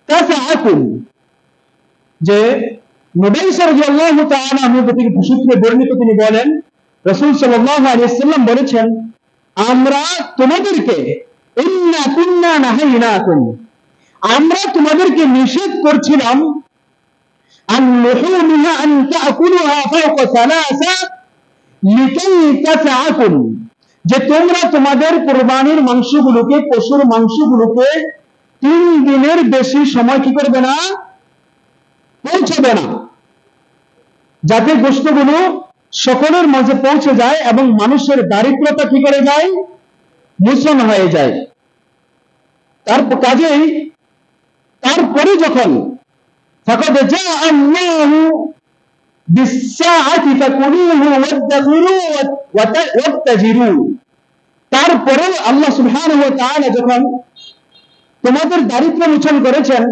تسعكم, যে মুবাইশা রাদিয়াল্লাহু তাআলা থেকে সূত্রে বর্ণিত, তিনি বলেন রাসূল সাল্লাল্লাহু আলাইহি ওয়াসাল্লাম বলেছেন, আমরা তোমাদেরকে, ইন্না কুন্না নাহাইনাকুম, আমরা তোমাদেরকে নিষেধ করছিলাম, আন লুহুমিহা আন তাকুলুহা ফাওকা 3 লিকাই তাসআকুম, যে তোমরা তোমাদের কুরবানির মাংসগুলোকে, পশুর মাংসগুলোকে 3 দিনের বেশি সময় কি করবে না, পৌঁছাবে না, যাতে গোশতগুলো সকলের মাঝে পৌঁছে যায় এবং মানুষের দারিদ্রতা কি করে যায়, মোচন হয়ে যায়। কাজেই তারপরে যখন ফাকাদ জাআল্লাহু বিসসাআতি ফাকুলুহু ওয়াদখিরু ওয়াতাজিরু, তারপরে আল্লাহ সুবহানাহু ওয়া তাআলা যখন তোমাদের দারিদ্র মোচন করেছেন,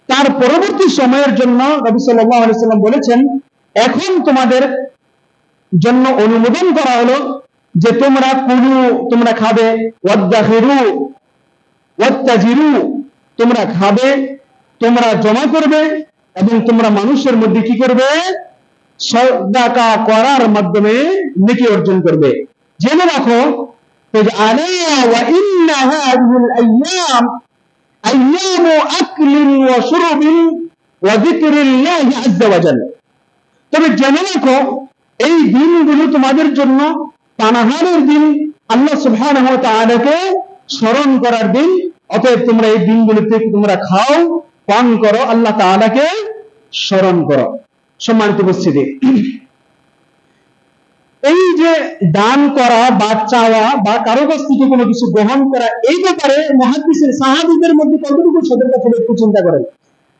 তার পরবর্তী সময়ের জন্য নবী সাল্লাল্লাহু আলাইহি ওয়াসাল্লাম বলেছেন, এখন তোমাদের জন্য অনুমোদন করা হলো যে তোমরা কুলু, তোমরা খাবে, ওয়াদখিরু ওয়াতাজিরু, তোমরা খাবে, তোমরা জমা করবে, এবং তোমরা মানুষের মধ্যে কি করবে, সাদাকা করার মাধ্যমে নেকি অর্জন করবে। জেনে রাখো আলা ওয়া ইন্না হাযিহিল আইয়াম আইয়ামু আকলিন ওয়া শুরবিন ওয়া যিকরিল্লাহি আযজা ওয়া জাল, তবে জেনে রাখো এই দিনগুলো তোমাদের জন্য পানাহারের দিন, আল্লাহ সুবহানাহু ওয়া তাআলাকে স্মরণ করার দিন। অতএব তোমরা এই দিনগুলোতে তোমরা খাও, পান করো, আল্লাহ তাআলাকে স্মরণ করো। সম্মানিত উপস্থিতি, এই যে দান করা বা চাওয়া বা কারো কাছ থেকে কোনো কিছু গ্রহণ করা, এই ব্যাপারে মুহাদ্দিসের সাহাবীদের মধ্যে কতটুকু সতর্কতা ছিল একটু চিন্তা করেন।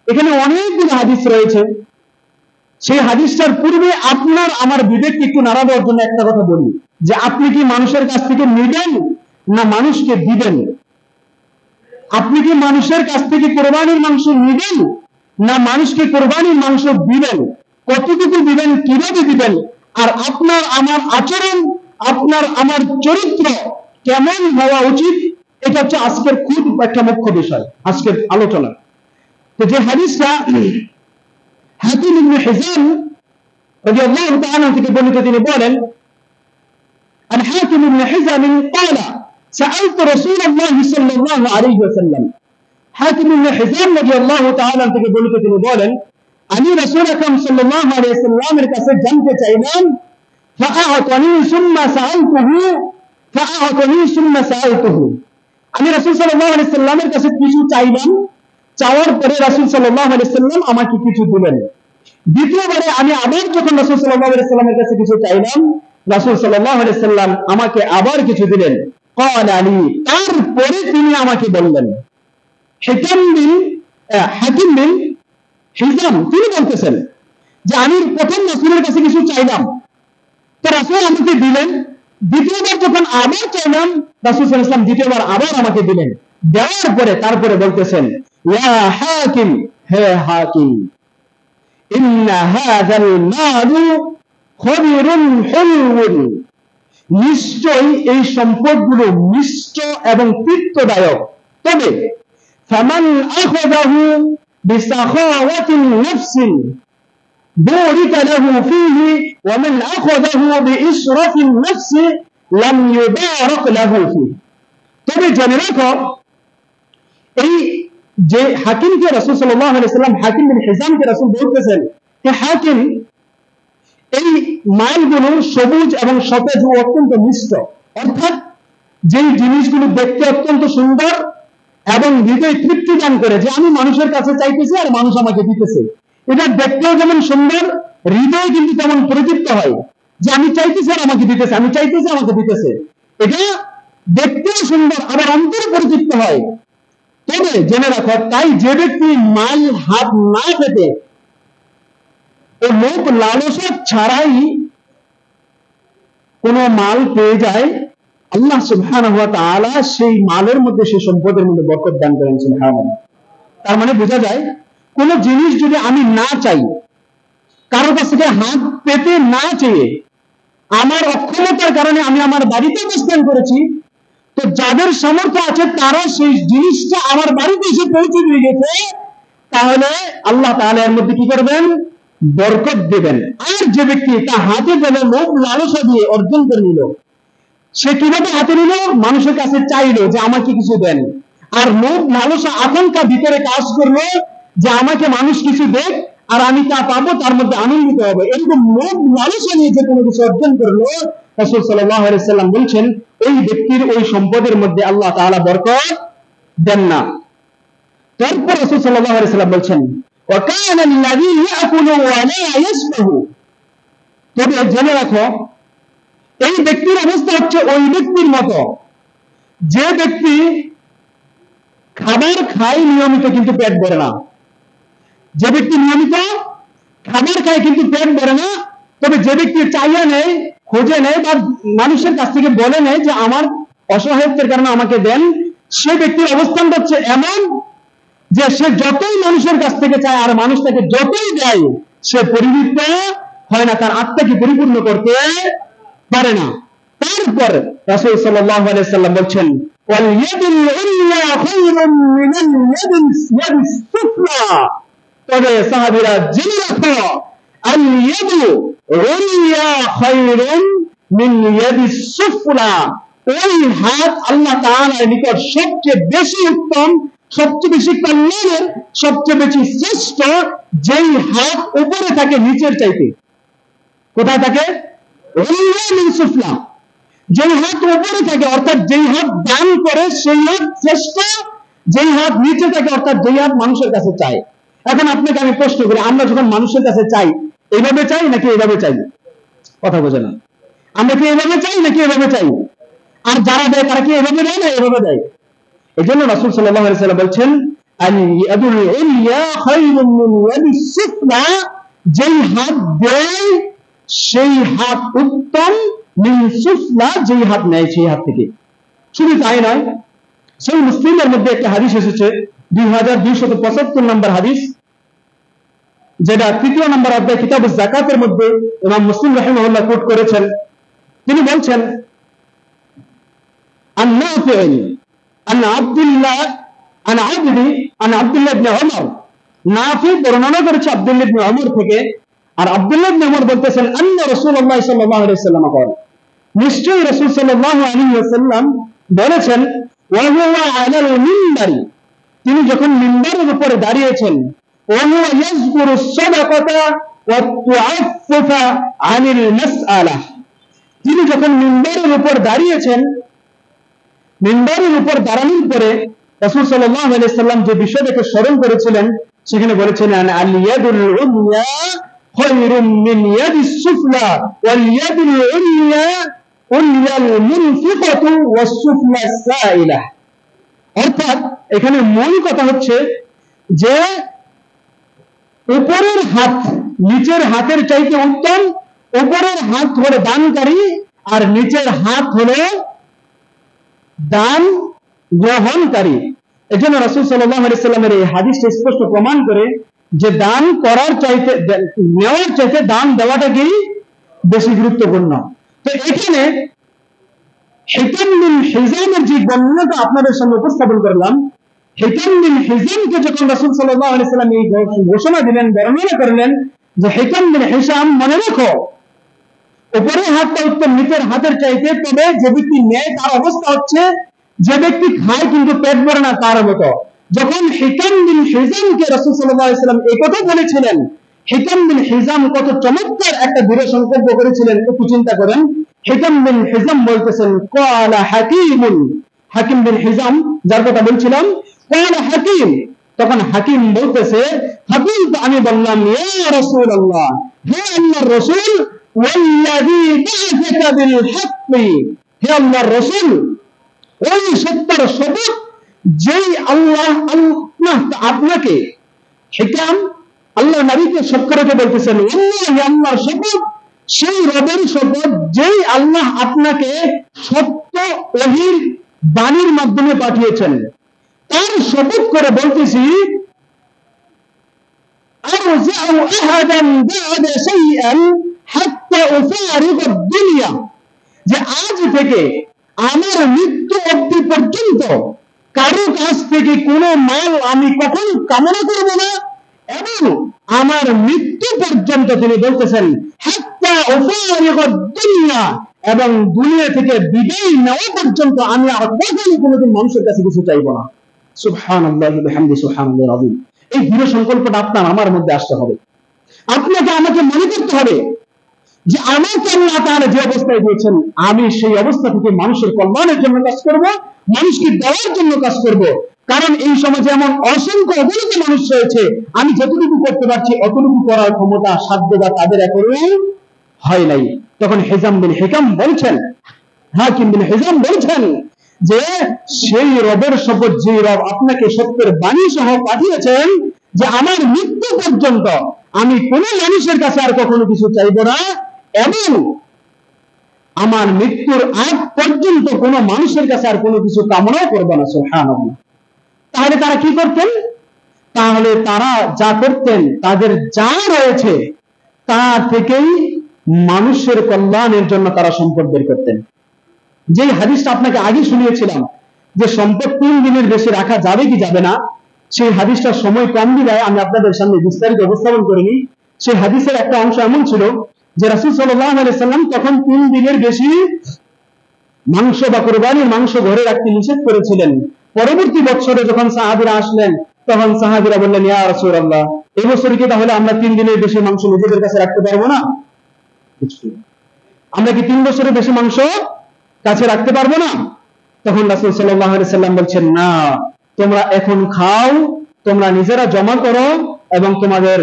এখানে অনেকগুলো হাদিস রয়েছে। সেই হাদিসটার পূর্বে আপনার আমার বিবেককে একটু নাড়া দেওয়ার জন্য একটা কথা বলি, যে আপনি কি মানুষের কাছ থেকে নিবেন না মানুষকে দিবেন? আপনি কি মানুষের কাছ থেকে কোরবানির মাংস নিবেন না মানুষকে কোরবানির মাংস দিবেন? কতটুকু দিবেন, কিভাবে দিবেন, আর আপনার আমার আচরণ, আপনার আমার চরিত্র কেমন হওয়া উচিত, এটা হচ্ছে আজকের খুব একটা মুখ্য বিষয় আজকের আলোচনা। তো যে হাদিসটা হাকিম ইবনে হিজাম রাদিয়াল্লাহু তাআলা থেকে বর্ণিত, তিনি বলেন, আন হাকিম ইবনে হিজাম قال سألت رسول الله صلى الله عليه وسلم, হাকিম ইবনে হিজাম রাদিয়াল্লাহু তাআলা থেকে বর্ণিত, তিনি বলেন, আমি রাসূল আকরাম সাল্লাল্লাহু আলাইহি ওয়াসাল্লামের কাছে জানতে চাইলাম, ফাআতানি সুম্মা সাআলতুহু, আমি রাসূল সাল্লাল্লাহু আলাইহি ওয়াসাল্লামের কাছে কিছু চাইলাম, চাওয়ার পরে রাসূল সাল্লাল্লাহু আলাইহি ওয়াসাল্লাম আমাকে কিছু দিলেন। দ্বিতীয়বারে আমি আবার যখন রাসূল সাল্লাল্লাহু আলাইহি সাল্লামের কাছে কিছু চাইলাম, রাসূল সাল্লাল্লাহু আলাইহি সাল্লাম আমাকে আবার কিছু দিলেন। ক্বালা লি, তারপরে তিনি আমাকে বললেন, হাকিম বিন হিজাম তিনি বলতেছেন যে আমি প্রথম রাসূলের কাছে কিছু চাইলাম, তো রাসূল আমাকে দিলেন। দ্বিতীয়বার যখন আবার চাইলাম, রাসূল সাল্লাল্লাহু আলাইহি ওয়াসাল্লাম দ্বিতীয়বার আবার আমাকে দিলেন। দেওয়ার পরে তারপরে বলতেছেন, ইয়া হাকিম, হে হাকিম, ইন্না হাযাল মালু খবিরুন হুলউন, নিশ্চয়ই এই সম্পদগুলো মিষ্ট এবং তৃপ্তদায়ক। তবে ফামান আখাযাহু বিসাখাওয়াতিন নাফসিন বুরিকা লাহু ফীহি ওয়া মান আখাযাহু বিইসরাফিন নাফসি লাম ইউবারাক লাহু ফীহি। তবে জেনে রাখো, এই যে হাকিমকে রাসূল সাল্লাল্লাহু আলাইহি সাল্লাম হাকিম বিন হিজামকে রাসূল বলতেছেন যে হাকিম, এই মালগুলো সবুজ এবং সতেজ ও অত্যন্ত মিষ্ট, অর্থাৎ যেই জিনিসগুলো দেখতে অত্যন্ত সুন্দর এবং হৃদয় তৃপ্তি দান করে, যে আমি মানুষের কাছে চাইতেছি আর মানুষ আমাকে দিতেছে, এটা দেখতেও যেমন সুন্দর, হৃদয় কিন্তু তেমন পরিতৃপ্ত হয়, যে আমি চাইতেছি আর আমাকে দিতেছে, আমি চাইতেছি আমাকে দিতেছে, এটা দেখতেও সুন্দর আবার অন্তর পরিতৃপ্ত হয়। তবে জেনে রাখো, তাই যে ব্যক্তি মাল হাত না পেতে ও লোক লালসা ছাড়াই কোন মাল পেয়ে যায়, আল্লাহ সুবহানাহু ওয়া তাআলা সেই মালের মধ্যে, সেই সম্পদের মধ্যে বরকত দান করেন। সুবহানাল্লাহ। তার মানে বোঝা যায়, কোন জিনিস যদি আমি না চাই, কারো কাছ থেকে হাত পেতে না চেয়ে, আমার অক্ষমতার কারণে আমি আমার বাড়িতে অবস্থান করেছি, তো যাদের সামর্থ্য আছে তারা সেই জিনিসটা আমার বাড়িতে এসে পৌঁছে দিয়ে গেছে, তাহলে আল্লাহ তাআলা এর মধ্যে কি করবেন? বরকত দেবেন। আর যে ব্যক্তি তা হাতে পেলে লোভ লালসা দিয়ে অর্জন করে নিল, সে কিভাবে হাতে নিল? মানুষের কাছে চাইলো যে আমাকে কিছু দেন, আর লোভ লালসা আকাঙ্ক্ষা ভিতরে কাজ করলো যে আমাকে মানুষ কিছু দেখ আর আমি তা পাবো, তার মধ্যে আনন্দিত হবে। এরকম লোভ লালসা নিয়ে যে কোনো কিছু অর্জন করলো, রাসূল সাল্লাল্লাহু আলাইহি সাল্লাম বলছেন ওই ব্যক্তির ওই সম্পদের মধ্যে আল্লাহ তাআলা বরকত দেন না। তারপর রাসূল সাল্লাল্লাহু আলাইহি সাল্লাম বলছেন, ওয়া কানা আল্লাযী ইয়াকুলু ওয়া লা ইয়াশবাহু, তবে জেনে রাখো, এই ব্যক্তির অবস্থা হচ্ছে ওই ব্যক্তির মতো যে ব্যক্তি খাবার খায় নিয়মিত কিন্তু পেট ভরে না। যে ব্যক্তি নিয়মিত খাবার খায় কিন্তু পেট ভরে না, তবে যে ব্যক্তি চাইয়া নেয়, খোঁজে নেয় বা মানুষের কাছ থেকে বলে নেয় যে আমার অসহায়ত্বের কারণে আমাকে দেন, সে ব্যক্তির অবস্থানটা হচ্ছে এমন যে সে যতই মানুষের কাছ থেকে চায় আর মানুষ তাকে যতই দেয়, সে পরিতৃপ্ত হয় না, তার আত্মাকে পরিপূর্ণ করতে পারে না। তারপর রাসূল সাল্লাল্লাহু আলাইহি সাল্লাম বলছেন, ওয়াল ইয়াদুল উল্লা খায়রুম মিনাল ইয়াদিস সুফলা, তবে সাহাবীরা জেনে রাখো, আল ইয়াদু উল্লা খায়রুম মিন ইয়াদিস সুফলা, ওই হাত আল্লাহ তাআলার নিকট সবচেয়ে বেশি উত্তম, সবচেয়ে বেশি কল্যাণের, সবচেয়ে বেশি শ্রেষ্ঠ, যেই হাত উপরে থাকে নিচের চাইতে। কোথায় থাকে? যেই হাত উপরে থাকে, অর্থাৎ যেই হাত দান করে সেই হাত শ্রেষ্ঠ, যেই হাত নিচে থাকে অর্থাৎ যেই হাত মানুষের কাছে চায়। এখন আপনাকে আমি প্রশ্ন করি, আমরা যখন মানুষের কাছে চাই, এইভাবে চাই নাকি এইভাবে চাই? কথা বোঝে না। আমরা কি এইভাবে চাই নাকি এইভাবে চাই? আর যারা দেয় তারা কি এভাবে দেয় না এভাবে দেয়? এই জন্য রাসূল সাল্লাল্লাহু আলাইহি ওয়াসাল্লাম বলছেন, আল ইয়াদুল উলিয়া খায়রুম মিন ইয়াদিস সুফলা, যেই হাত দেয় সেই হাত উত্তম, মিন সুফলা, যেই হাত নেয় সেই হাত থেকে। শুধু তাই নয়, সেই মুসলিমের মধ্যে একটা হাদিস এসেছে, 2275 নম্বর হাদিস, যেটা 3 নম্বর অধ্যায় কিতাবুজ যাকাতের মধ্যে ইমাম মুসলিম রাহিমাহুল্লাহ কোট করেছেন। তিনি বলছেন, عن نافع عن عبد الله عن عبد الله بن عمر, নাফি বর্ণনা করেছে আব্দুল্লাহ ইবনে ওমর থেকে, আর আব্দুল্লাহ ইবনে ওমর বলতেছেন, আন্না রাসূলুল্লাহ সাল্লাল্লাহু আলাইহি ওয়াসাল্লাম বলেন, নিশ্চয়ই রাসূল সাল্লাল্লাহু আলাইহি ওয়াসাল্লাম বলেছেন, ওয়া হুয়া আলাল মিম্বারি, তিনি যখন মিম্বারের উপরে দাঁড়িয়েছেন, ওয়া হুয়া ইয়াযকুরু সাদাকাতা ওয়া তুআফফুফা আনিল মাসআলা, তিনি যখন মিম্বারের উপর দাঁড়িয়েছেন, মিম্বারের উপর দাঁড়ানোর পরে রাসূল সাল্লাল্লাহু আলাইহি ওয়াসাল্লাম যে বিষয়টাকে স্মরণ করেছিলেন, সেখানে বলেছিলেন, আল ইয়াদুল উলিয়া খায়রুম মিন ইয়াদিস সুফলা ওয়াল ইয়াদুল উলিয়াল মুনফিকাতু ওয়াস সুফলা সাইলা। অর্থাৎ এখানে মূল কথা হচ্ছে যে উপরের হাত নিচের হাতের চাইতে উত্তম। উপরের হাত হলো দানকারী আর নিচের হাত হলো দান গ্রহণকারী। এজন্য রাসূল সাল্লাল্লাহু আলাইহি সাল্লামের এই হাদিসটা স্পষ্ট প্রমাণ করে যে দান করার চাইতে নেওয়ার চাইতে দান দেওয়াটা কি বেশি গুরুত্বপূর্ণ। তো এখানে হিকাম বিন হিজামের যে বর্ণনাটা আপনাদের সামনে উপস্থাপন করলাম, হিকাম বিন হিজামকে যখন রাসূল সাল্লাল্লাহু আলাইহি সাল্লাম এই ঘোষণা দিলেন, বর্ণনা করলেন যে হিকাম বিন হিজাম, মনে রাখো উপরের হাতটা উত্তম নিচের হাতের চাইতে, তবে যে ব্যক্তি নেয় তার অবস্থা হচ্ছে যে ব্যক্তি খায় কিন্তু পেট ভরে না তার মতো। যখন হিকাম বিন হিজামকে রাসূল সাল্লাল্লাহু আলাইহি সাল্লাম এই কথা বলেছিলেন, হিকাম বিন হিজাম কত চমৎকার একটা দৃঢ় সংকল্প করেছিলেন একটু চিন্তা করেন। হিকাম বিন হিজাম বলতেছেন, ক্বালা হাকীমুন, হাকিম বিন হিজাম যার কথা বলছিলাম, ক্বালা হাকীম, তখন হাকিম বলতেছে, হাকিম তো আমি বললাম, ইয়া রাসূলুল্লাহ, হে আল্লাহর রাসূল, ওয়াল্লাযী বা'আসাকা বিল হাক্কি, হে আল্লাহর রাসূল, ওই সত্যের শপথ যেই আল্লাহ আপনাকে, হিকাম আল্লাহ নবীকে সাক্ষ্য রেখে বলতেছেন, ওয়াল্লাহি, আল্লাহর শপথ, সেই রবের শপথ যেই আল্লাহ আপনাকে সত্য ওহীর বাণীর মাধ্যমে পাঠিয়েছেন, তার শপথ করে বলতেছি, আরজাউ আহাদান বা'দা শাইআন হাত্তা উফারিগ আদ-দুনিয়া, যে আজ থেকে আমার মৃত্যু অবধি পর্যন্ত কারো কাছ থেকে কোনো মাল আমি কখনো কামনা করব না, এবং আমার মৃত্যু পর্যন্ত তিনি বলতেছেন হাত্তা উফারিগ আদ-দুনিয়া, এবং দুনিয়া থেকে বিদায় নেওয়া পর্যন্ত আমি আর কখনো কোনোদিন মানুষের কাছে কিছু চাইবো না। সুবহানাল্লাহি ওয়া বিহামদিহি, সুবহানাল্লাহিল আযীম। এই দৃঢ় সংকল্পটা আপনার আমার মধ্যে আসতে হবে। আপনাকে আমাকে মনে করতে হবে যে আমাকে আল্লাহ তাআলা যে অবস্থায় দিয়েছেন, আমি সেই অবস্থা থেকে মানুষের কল্যাণের জন্য কাজ করব, মানুষকে দেওয়ার জন্য কাজ করব। কারণ এই সমাজে এমন অসংখ্য অগণিত মানুষ রয়েছে, আমি যতটুকু করতে পারছি অতটুকু করার ক্ষমতা সাধ্য বা তাদের এখনো হয় নাই। তখন হিজাম বিন হিকাম বলছেন, হাকিম বিন হিজাম বলছেন যে সেই রবের শপথ যে রব আপনাকে সত্যের বাণী সহ পাঠিয়েছেন, যে আমার মৃত্যু পর্যন্ত আমি কোন মানুষের কাছে আর কখনো কিছু চাইব না, এবং আমার মৃত্যুর আগ পর্যন্ত কোন মানুষের কাছে আর কোনো কিছু কামনাও করব না। সুবহানাল্লাহ। তাহলে তারা কি করতেন? তাহলে তারা যা করতেন, তাদের যা রয়েছে তা থেকেই মানুষের কল্যাণের জন্য তারা সম্পদ বের করতেন। যে হাদিসটা আপনাকে আগে শুনিয়েছিলাম যে সম্পদ 3 দিনের বেশি রাখা যাবে কি যাবে না, সেই হাদিসটার সময় কম দিলায় আমি আপনাদের সামনে বিস্তারিত উপস্থাপন করিনি। সেই হাদিসের একটা অংশ এমন ছিল যে রাসূল সাল্লাল্লাহু আলাইহি সাল্লাম তখন 3 দিনের বেশি মাংস বা কুরবানির মাংস ঘরে রাখতে নিষেধ করেছিলেন। পরবর্তী বছরে যখন সাহাবীরা আসলেন, তখন সাহাবীরা বললেন, ইয়া রাসূলুল্লাহ, এই বছর কি তাহলে আমরা 3 দিনের বেশি মাংস নিজেদের কাছে রাখতে পারবো না? আমরা কি 3 বছরের বেশি মাংস কাছে রাখতে পারবো না? তখন রাসূল সাল্লাল্লাহু আলাইহি সাল্লাম বলছেন, না, তোমরা এখন খাও, তোমরা নিজেরা জমা করো এবং তোমাদের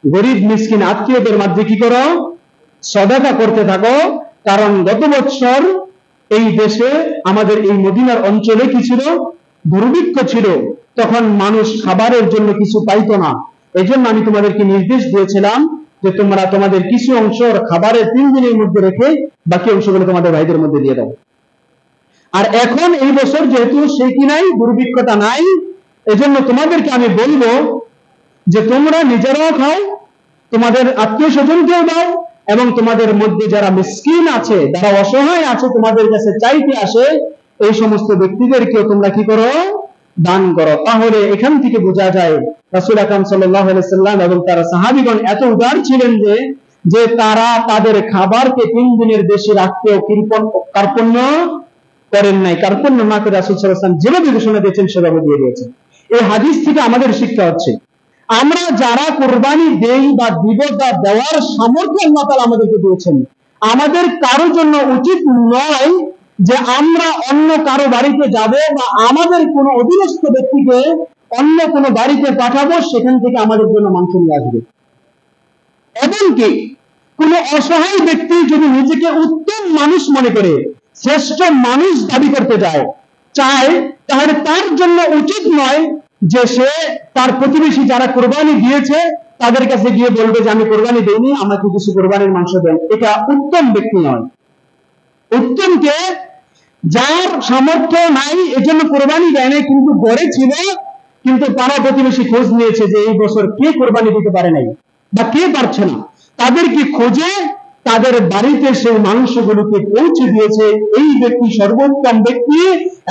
গরীব মিসকিন আত্মীয়দের মধ্যে কি করো, সদাকা করতে থাকো। কারণ গত বছর এই দেশে আমাদের এই মদিনার অঞ্চলে কি ছিল, দুর্ভিক্ষ ছিল, তখন মানুষ খাবারের জন্য কিছু পাইতো না। এজন্য আমি তোমাদেরকে নির্দেশ দিয়েছিলাম যে তোমরা তোমাদের কিছু অংশ খাবারের 3 দিনের মধ্যে রেখে বাকি অংশগুলো তোমাদের ভাইদের মধ্যে দিয়ে দাও। আর এখন এই বছর যেহেতু সেই কি নাই, দুর্ভিক্ষতা নাই, এজন্য তোমাদেরকে আমি বলবো যে তোমরা নিজেরাও খাও, তোমাদের আত্মীয় স্বজনকেও দাও, এবং তোমাদের মধ্যে যারা মিসকিন আছে, যারা অসহায় আছে, তোমাদের কাছে চাইতে আসে, এই সমস্ত ব্যক্তিদেরকেও তোমরা কি করো, দান করো। তাহলে এখান থেকে বোঝা যায় রাসূল আকরাম সাল্লাল্লাহু আলাইহি সাল্লাম এবং তার সাহাবীগণ এত উদার ছিলেন যে তারা তাদের খাবারকে 3 দিনের বেশি রাখতেও কার্পণ্য করেন নাই। কার্পণ্য না করে রাসূল সাল্লাল্লাহু আলাইহি ওয়াসাল্লাম যেভাবে ঘোষণা দিয়েছেন সেভাবে দিয়ে দিয়েছেন। এই হাদিস থেকে আমাদের শিক্ষা হচ্ছে, আমরা যারা কুরবানি দেই বা দিব বা দেওয়ার সামর্থ্য আল্লাহ তাআলা আমাদেরকে দিয়েছেন, আমাদের কারো জন্য উচিত নয় যে আমরা অন্য কারো বাড়িতে যাব বা আমাদের কোনো অধীনস্থ ব্যক্তিকে অন্য কোনো বাড়িতে পাঠাবো, সেখান থেকে আমাদের জন্য মাংস নিয়ে আসবে। এমনকি কোন অসহায় ব্যক্তি যদি নিজেকে উত্তম মানুষ মনে করে, শ্রেষ্ঠ মানুষ দাবি করতে চায়, তাহলে তার জন্য উচিত নয় যে সে তার প্রতিবেশী যারা কোরবানি দিয়েছে তাদের কাছে গিয়ে বলবে যে আমি কোরবানি দেইনি, আমাকে কিছু কোরবানির মাংস দেন। এটা উত্তম ব্যক্তি নয়। উত্তম কে? যার সামর্থ্য নাই এজন্য কোরবানি দেয় নাই, কিন্তু গড়ে ছিল, কিন্তু পাড়া প্রতিবেশী খোঁজ নিয়েছে যে এই বছর কে কোরবানি দিতে পারে নাই বা কে পারছে না, তাদেরকে খোঁজে তাদের বাড়িতে সেই মাংসগুলোকে পৌঁছে দিয়েছে। এই ব্যক্তি সর্বোত্তম ব্যক্তি,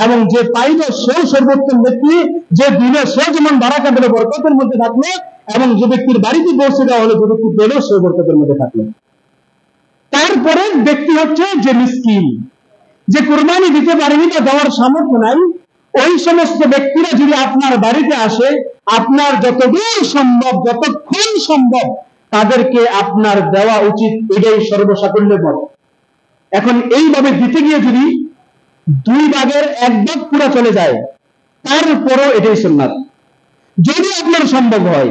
এবং যে পাইল সেও সর্বোত্তম ব্যক্তি, যে দিল সে যেমন বারাকা পেল বরকতের মধ্যে থাকলো, এবং যে ব্যক্তির বাড়িতে পৌঁছে দেওয়া হলো যে ব্যক্তি পেল সে বরকতের মধ্যে থাকলো। তারপরে ব্যক্তি হচ্ছে যে মিসকিন, যে কোরবানি দিতে পারেনি বা দেওয়ার সামর্থ্য নাই, ওই সমস্ত ব্যক্তিরা যদি আপনার বাড়িতে আসে, আপনার যতদূর সম্ভব, যতক্ষণ সম্ভব তাদেরকে আপনার দেওয়া উচিত, এটাই সর্বসাকল্যের মত। এখন এইভাবে দিতে গিয়ে যদি 2 ভাগের 1 ভাগ পুরো চলে যায়, তারপরও এটাই সুন্নাত। যদি আপনার সম্ভব হয়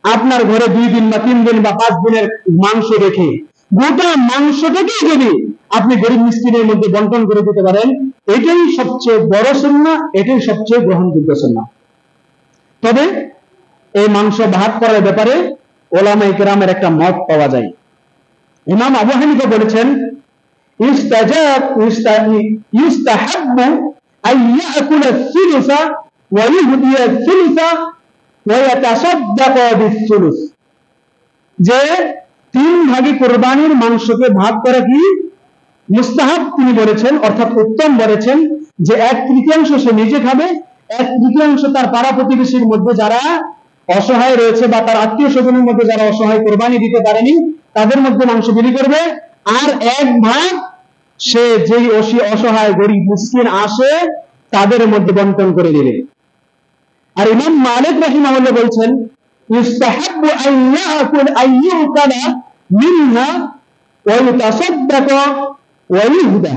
আপনার ঘরে 2 দিন বা 3 দিন বা 5 দিনের মাংস রেখে গোটা মাংসটাকে যদি আপনি গরিব মিসকিনের মধ্যে বন্টন করে দিতে পারেন, এটাই সবচেয়ে বড় সুন্নাহ, এটাই সবচেয়ে গ্রহণযোগ্য সুন্নাহ। তবে এই মাংস ভাগ করার ব্যাপারে উলামায়ে কেরামের একটা মত পাওয়া যায়। ইমাম আবু হানিফা বলেছেন ইউস্তাহাব্বু আন ইয়াকুলা আস-সুলুসা ওয়া ইউহদিয়া আস-সুলুসা ওয়া ইয়াতাসাদ্দাকা বিস-সুলুস, যে 3 ভাগে কুরবানির মাংসকে ভাগ করা কি মুস্তাহাব তিনি বলেছেন, অর্থাৎ উত্তম বলেছেন, যে 1/3 সে নিজে খাবে, 1/3 তার পাড়া প্রতিবেশীর মধ্যে যারা অসহায় রয়েছে বা তার আত্মীয় স্বজনের মধ্যে যারা অসহায় কোরবানি দিতে পারেনি তাদের মধ্যে মাংস বিলি করবে, আর 1 ভাগ সে যেই অসহায় গরিব মিসকিন আসে তাদের মধ্যে বন্টন করে দেবে। আর ইমাম মালিক রাহিমাহুল্লাহ বলছেন ইউস্তাহাব্বু আন ইউকালা মিনহা ওয়া ইউতাসাদ্দাকা ওয়া ইউহদা,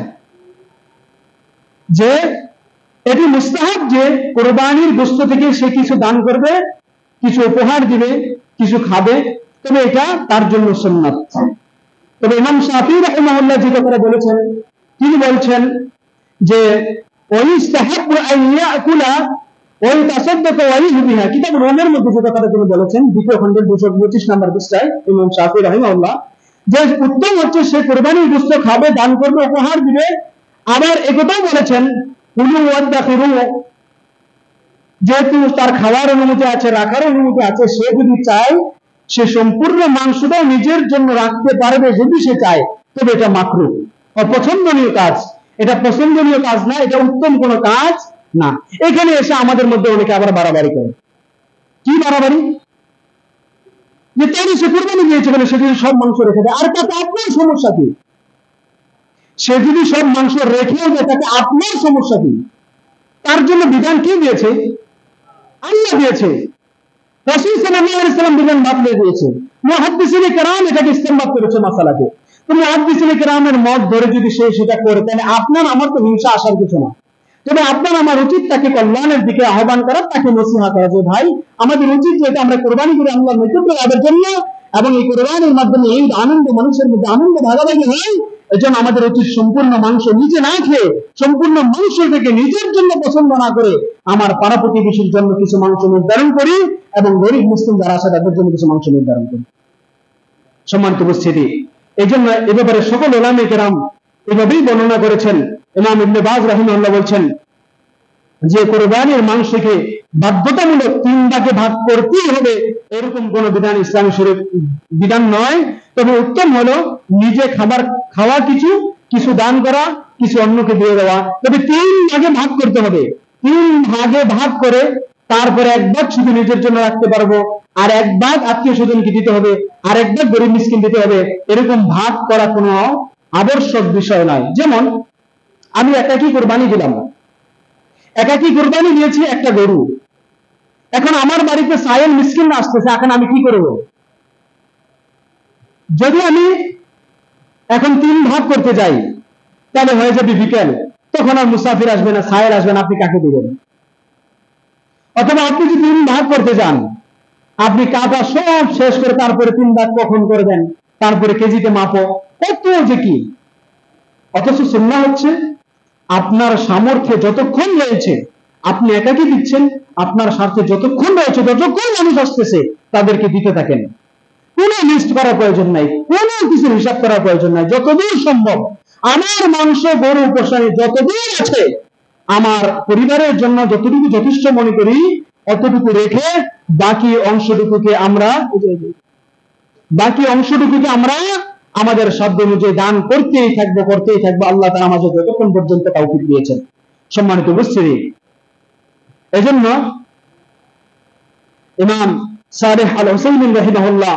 যে এটি মুস্তাহাব যে কুরবানির গোশত থেকে সে কিছু দান করবে, কিছু উপহার দিবে, কিছু খাবে, তবে এটা তার জন্য সুন্নাত। তবে ইমাম শাফিঈ রাহিমাহুল্লাহ যে কথা বলেছেন, তিনি বলছেন যে ওয়াইস্তাহাব্বু আন ইয়াকুলা ওয়া ইয়াতাসাদ্দাকা ওয়া ইউহদিহা, কিতাব রুমের মধ্যে যে কথাটা তিনি বলেছেন 2য় খণ্ডের 225 নম্বর পৃষ্ঠায় ইমাম শাফিঈ রাহিমাহুল্লাহ, যে উত্তম হচ্ছে সে কুরবানির গোশত খাবে, দান করবে, উপহার দিবে। আবার একথাও বলেছেন কুলু ওয়াদাখিরু, যেহেতু তার খাওয়ার অনুমতি আছে, রাখার অনুমতি আছে, সে যদি চায় সে সম্পূর্ণ মাংসটাও নিজের জন্য রাখতে পারবে যদি সে চায়, তবে এটা মাকরুহ, অপছন্দনীয় কাজ। এটা পছন্দনীয় কাজ না, এটা উত্তম কোনো কাজ না। এখানে এসে আমাদের মধ্যে অনেকে আবার বাড়াবাড়ি করে। কি বাড়াবাড়ি? যে তারই সে কুরবানি দিয়েছে বলে সে যদি সব মাংস রেখে দেয়, আর তাতে আপনার সমস্যা কি? সে যদি সব মাংস রেখেও দেয় তাতে আপনার সমস্যা কি? তার জন্য বিধান কে দিয়েছে? আল্লাহ দিয়েছে, রাসূল সাল্লাল্লাহু আলাইহি ওয়াসাল্লাম বিধান বাতলে দিয়েছে, মুহাদ্দিসিনে কেরাম এটাকে ইস্তেমবাদ করেছে মাসালাকে। তো মুহাদ্দিসিনে কেরামের মত ধরে যদি সে সেটা করে, তাহলে আপনার আমার তো হিংসা আসার কিছু না। তবে আপনার আমার উচিত তাকে কল্যাণের দিকে আহ্বান করা, তাকে নসিহত করা, যে ভাই আমাদের উচিত যেটা আমরা কুরবানি করি আল্লাহর নৈকট্য লাভের জন্য, এবং এই কুরবানির মাধ্যমে এই আনন্দ মানুষের মধ্যে আনন্দ ভাগাভাগি হয়, এজন্য আমাদের উচিত সম্পূর্ণ মাংস নিজে না খেয়ে, সম্পূর্ণ মাংস থেকে নিজের জন্য পছন্দ না করে আমার পাড়া প্রতিবেশীর জন্য কিছু মাংস নির্ধারণ করি, এবং গরিব মুসলিম যারা আছে তাদের জন্য কিছু মাংস নির্ধারণ করি। সম্মানিত উপস্থিতি, এই জন্য এ ব্যাপারে সকল উলামায়ে কেরাম এভাবেই বর্ণনা করেছেন। ইমাম ইবনে বাজ রাহিমাহুল্লাহ বলছেন যে কুরবানির মাংসকে বাধ্যতামূলক 3 ভাগে ভাগ করতেই হবে এরকম কোন বিধান ইসলামী শরীয়ত বিধান নয়। তবে উত্তম হলো নিজে খাওয়া কিছু দান করা, কিছু অন্যকে দিয়ে দেওয়া। তবে 3 ভাগে ভাগ করতে হবে। 3 ভাগে ভাগ করে তারপরে 1 ভাগ শুধু নিজের জন্য রাখতে পারবো, আর 1 ভাগ আত্মীয় স্বজনকে দিতে হবে, আর 1 ভাগ গরিব মিসকিন দিতে হবে। এরকম ভাগ করা কোনো আবশ্যক বিষয় নয়। যেমন আমি একাকী কুরবানি দিলাম, একাকী কুরবানি দিয়েছি একটা গরু, এখন আমার বাড়িতে সায়েল মিসকিন আসতেছে, এখন আমি কি করব? যদি আমি এখন 3 ভাগ করতে যাই তাহলে হয়ে যাবে বিকেল, তখন আর মুসাফির আসবে না, সায়েল আসবে না, আপনি কাকে দিবেন? অথবা আপনি যদি 3 ভাগ করতে যান, আপনি কাটা সব শেষ করে তারপরে 3 ভাগ কখন করবেন, তারপরে কেজিতে মাপো, কত যে কি। অথচ সুন্নাহ হচ্ছে আপনার সামর্থ্যে যতক্ষণ রয়েছে আপনি একাকি দিচ্ছেন, আপনার স্বার্থে যতক্ষণ রয়েছে, যতক্ষণ মানুষ আসতেছে তাদেরকে দিতে থাকেন। কোনো লিস্ট করার প্রয়োজন নাই, কোনো কিছু হিসাব করার প্রয়োজন নাই। যতদূর সম্ভব আমার মাংস গরু পোষণে যতদূর আছে, আমার পরিবারের জন্য যতটুকু যথেষ্ট মনে করি অতটুকু রেখে বাকি অংশটুকুকে আমরা আমাদের সাধ্য অনুযায়ী দান করতেই থাকবো। আল্লাহ তাআলা আমাদের যতক্ষণ পর্যন্ত তৌফিক দিয়েছেন। সম্মানিত উপস্থিতি, এজন্য ইমাম সালেহ আল হুসাইনি রাহিমাহুল্লাহ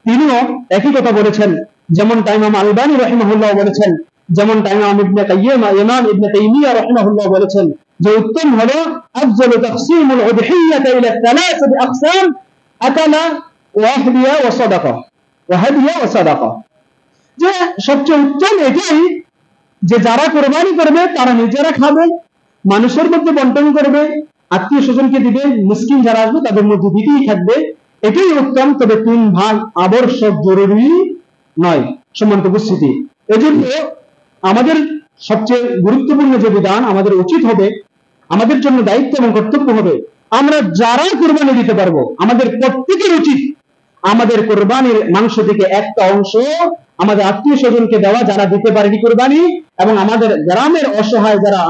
তিনিও একই কথা বলেছেন, যেমনটা ইমাম আলবানী রাহিমাহুল্লাহ বলেছেন, যেমনটা ইমাম ইবনে কাইয়িম ইমাম ইবনে তাইমিয়া রাহিমাহুল্লাহ বলেছেন যে উত্তম হলো আফজালু তাকসীমুল উদহিয়াতা ইলা থালাথাতি আকসাম, আকালা ওয়া হাদিয়া ওয়া সাদাকা। যে সবচেয়ে উত্তম এটাই যে যারা কোরবানি করবে তারা নিজেরা খাবে, মানুষের মধ্যে বন্টন করবে, আত্মীয় স্বজনকে দিবে, মিসকিন যারা আসবে তাদের মধ্যে দিতেই থাকবে, এটাই উত্তম। তবে 3 ভাগ আবশ্যক, জরুরি নয়। সম্মানিত উপস্থিতি, এজন্য আমাদের সবচেয়ে গুরুত্বপূর্ণ যে বিধান, আমাদের উচিত হবে, আমাদের জন্য দায়িত্ব এবং কর্তব্য হবে, আমরা যারা কোরবানি দিতে পারবো আমাদের প্রত্যেকের উচিত আমাদের কোরবানির মাংস থেকে একটা অংশ আমাদের আত্মীয় স্বজনকে দেওয়া, যারা দিতে পারেনি কোরবানি, এবং আমাদের গ্রামের অসহায় যারা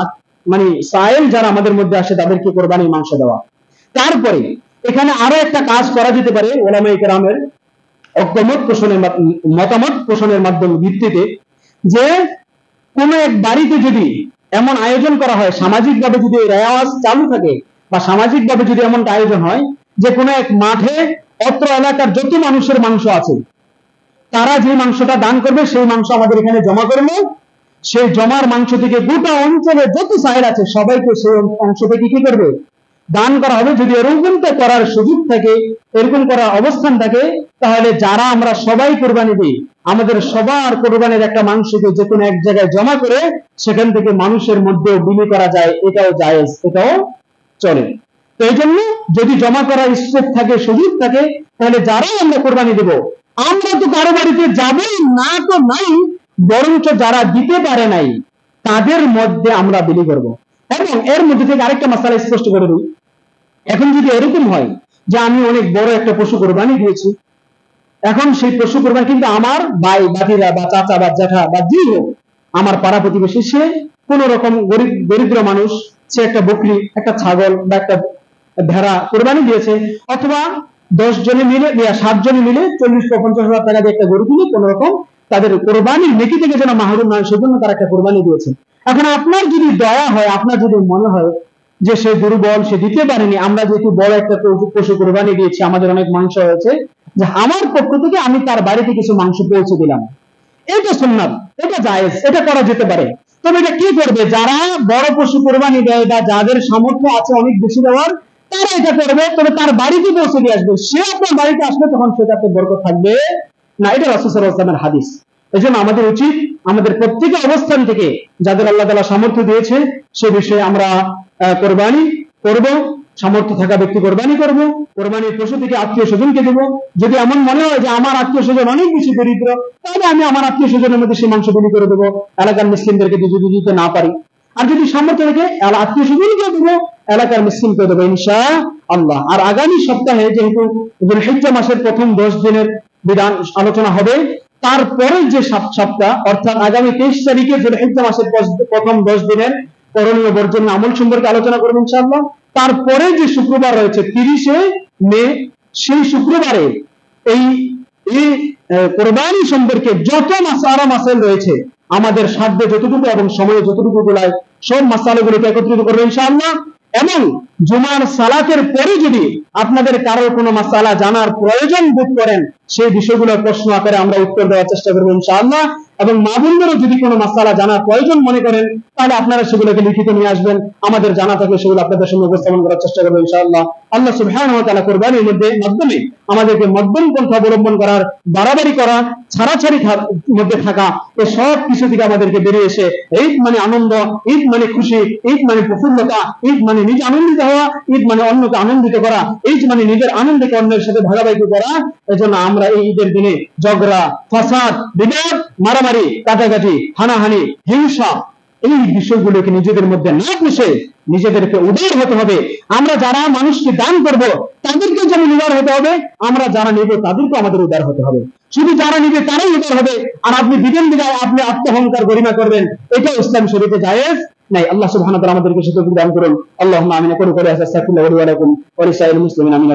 মানে সায়েল যারা আমাদের মধ্যে আসে তাদেরকে কোরবানির মাংস দেওয়া। তারপরে এখানে আরো একটা কাজ করা যেতে পারে উলামায়ে কেরামের মতামত পোষণের মাধ্যমে ভিত্তিতে, যে কোন এক বাড়িতে যদি এমন আয়োজন করা হয়, সামাজিকভাবে যদি রেওয়াজ চালু থাকে বা সামাজিকভাবে যদি এমনটা আয়োজন হয় যে কোনো এক মাঠে অত্র এলাকার যত মানুষের মাংস আছে তারা যে মাংসটা দান করবে সেই মাংস আমাদের এখানে জমা করলো, সেই জমার মাংস থেকে গোটা অঞ্চলে যত সাহেব আছে সবাইকে সেই অংশ থেকে কি করবে, দান করা হবে। যদি এরকমটা করার সুযোগ থাকে, এরকম করার অবস্থান থাকে, তাহলে যারা আমরা সবাই কোরবানি দিই আমাদের সবার কোরবানির একটা মাংসকে যে কোনো এক জায়গায় জমা করে সেখান থেকে মানুষের মধ্যে বিলি করা যায়, এটাও জায়েজ, এটাও চলে। তো এই জন্য যদি জমা করার স্কোপ থাকে, সুযোগ থাকে, তাহলে যারাই আমরা কোরবানি দেব, আমরা তো কারো বাড়িতে যাবই না, তো নাই, বরঞ্চ যারা দিতে পারে নাই তাদের মধ্যে আমরা বিলি করব। এবং এর মধ্যে থেকে আরেকটা মাসালা স্পষ্ট করে দিই, এখন যদি এরকম হয় যে আমি অনেক বড় একটা পশু কোরবানি দিয়েছি, এখন সেই পশু কোরবানি কিন্তু আমার ভাই বাতিরা বা চাচা বা জ্যাঠা বা যে হোক আমার পাড়া প্রতিবেশী, সে কোন রকম দরিদ্র মানুষ, সে একটা বকরি, একটা ছাগল বা একটা ভেড়া কোরবানি দিয়েছে, অথবা 10 জনে মিলে 7 জনে মিলে 40-50 হাজার টাকা দিয়ে একটা গরু কিনে কোন রকম তাদের কোরবানির নেকি থেকে যেন মাহরুম নয় সেজন্য তারা একটা কোরবানি দিয়েছে। এখন আপনার যদি দয়া হয়, আপনার যদি মনে হয় যে সে দুর্বল, সে দিতে পারেনি, আমরা যেহেতু বড় একটা পশু কোরবানি দিয়েছি, আমাদের অনেক মাংস হয়েছে, যে আমার পক্ষ থেকে আমি তার বাড়িতে কিছু মাংস পৌঁছে দিলাম, এটা সুন্নাত, এটা জায়েজ, এটা করা যেতে পারে। তবে এটা কি করবে, যারা বড় পশু কোরবানি দেয় বা যাদের সামর্থ্য আছে অনেক বেশি দেওয়ার, তারা এটা করবে, তবে তার বাড়িতে পৌঁছে দিয়ে আসবে। সে আপনার বাড়িতে আসবে তখন সেটাতে বরকত থাকবে না, এটা রাসূল সাল্লাল্লাহু আলাইহি ওয়াসাল্লামের হাদিস। এজন্য আমাদের উচিত আমাদের প্রত্যেকের অবস্থান থেকে যাদের আল্লাহ তাআলা সামর্থ্য দিয়েছে সে বিষয়ে আমরা কোরবানি করব, সামর্থ্য থাকা ব্যক্তি কোরবানি করব, কোরবানির পশু থেকে আত্মীয় স্বজনকে দেব। যদি এমন মনে হয় যে আমার আত্মীয় স্বজন অনেক বেশি দরিদ্র, তাহলে আমি আমার আত্মীয় স্বজনের মধ্যে সেই মাংস বিলি করে দেবো, এলাকার মুসলিমদেরকে যদি দিতে না পারি। আর যদি সামর্থ্য থেকে আত্মীয় স্বজনকে দেবো, এলাকার মুসলিমকে দেবো ইনশাআল্লাহ। আর আগামী সপ্তাহে যেহেতু যুলহিজ্জা মাসের প্রথম 10 দিনের বিধান আলোচনা হবে, তারপরে যে সপ্তাহ অর্থাৎ আগামী 23 তারিখে যুলহিজ্জা মাসের প্রথম 10 দিনের করণীয় বর্জনীয় আমল সম্পর্কে আলোচনা করব ইনশাআল্লাহ। তারপরে যে শুক্রবার রয়েছে 30শে মে, সেই শুক্রবারে এই কোরবানি সম্পর্কে যত মাসাইল রয়েছে আমাদের সাধ্যে যতটুকু এবং সময়ে যতটুকু গোলায় সব মাসালাগুলোকে একত্রিত করব ইনশাআল্লাহ। এবং জুমার সালাতের পরে যদি আপনাদের কারোর কোনো মাসালা জানার প্রয়োজন বোধ করেন, সেই বিষয়গুলো প্রশ্ন আকারে আমরা উত্তর দেওয়ার চেষ্টা করব ইনশাআল্লাহ। এবং মা বোনদেরও যদি কোনো মাসালা জানার প্রয়োজন মনে করেন তাহলে আপনারা সেগুলোকে লিখিত নিয়ে আসবেন, আমাদের জানা থাকলে সেগুলো আপনাদের সামনে উপস্থাপন করার চেষ্টা করব ইনশাআল্লাহ। আল্লাহ সুবহানাহু ওয়া তাআলা কুরবানির মাধ্যমে আমাদেরকে মধ্যম পন্থা অবলম্বন করার, বাড়াবাড়ি করা, ছাড়াছাড়ি মধ্যে থাকা, এই সব কিছু থেকে আমাদেরকে বেরিয়ে এসে ঈদ মানে আনন্দ, ঈদ মানে খুশি, ঈদ মানে প্রফুল্লতা, ঈদ মানে নিজে আনন্দিত হওয়া, ঈদ মানে অন্যকে আনন্দিত করা, ঈদ মানে নিজের আনন্দকে অন্যের সাথে ভাগাভাগি করা। এজন্য আমরা এই ঈদের দিনে ঝগড়া, ফাসাদ, বিবাদ, মারামারি, কাটাকাটি, হানাহানি, হিংসা, এই বিষয়গুলোকে নিজেদের মধ্যে না পুষে নিজেদেরকে উদার হতে হবে। আমরা যারা মানুষকে দান করব তাদেরকে যেমন উদার হতে হবে, আমরা যারা নিব তাদেরকে আমাদের উদার হতে হবে। শুধু যারা নিবে তারাই উদার হবে, আর আপনি দিবেন বিদায় আপনি আত্মহংকার গরিমা করবেন, এটা ইসলাম শরীয়তে জায়েজ নাই। আল্লাহ সুবহানাহু ওয়া তাআলা আমাদেরকে সেটা দান করুন। আল্লাহুম্মা আমিন। করে আস্তাগফিরুল্লাহ ওয়া লাকুম ওয়া লিসাইরিল মুসলিমিন। আমিন।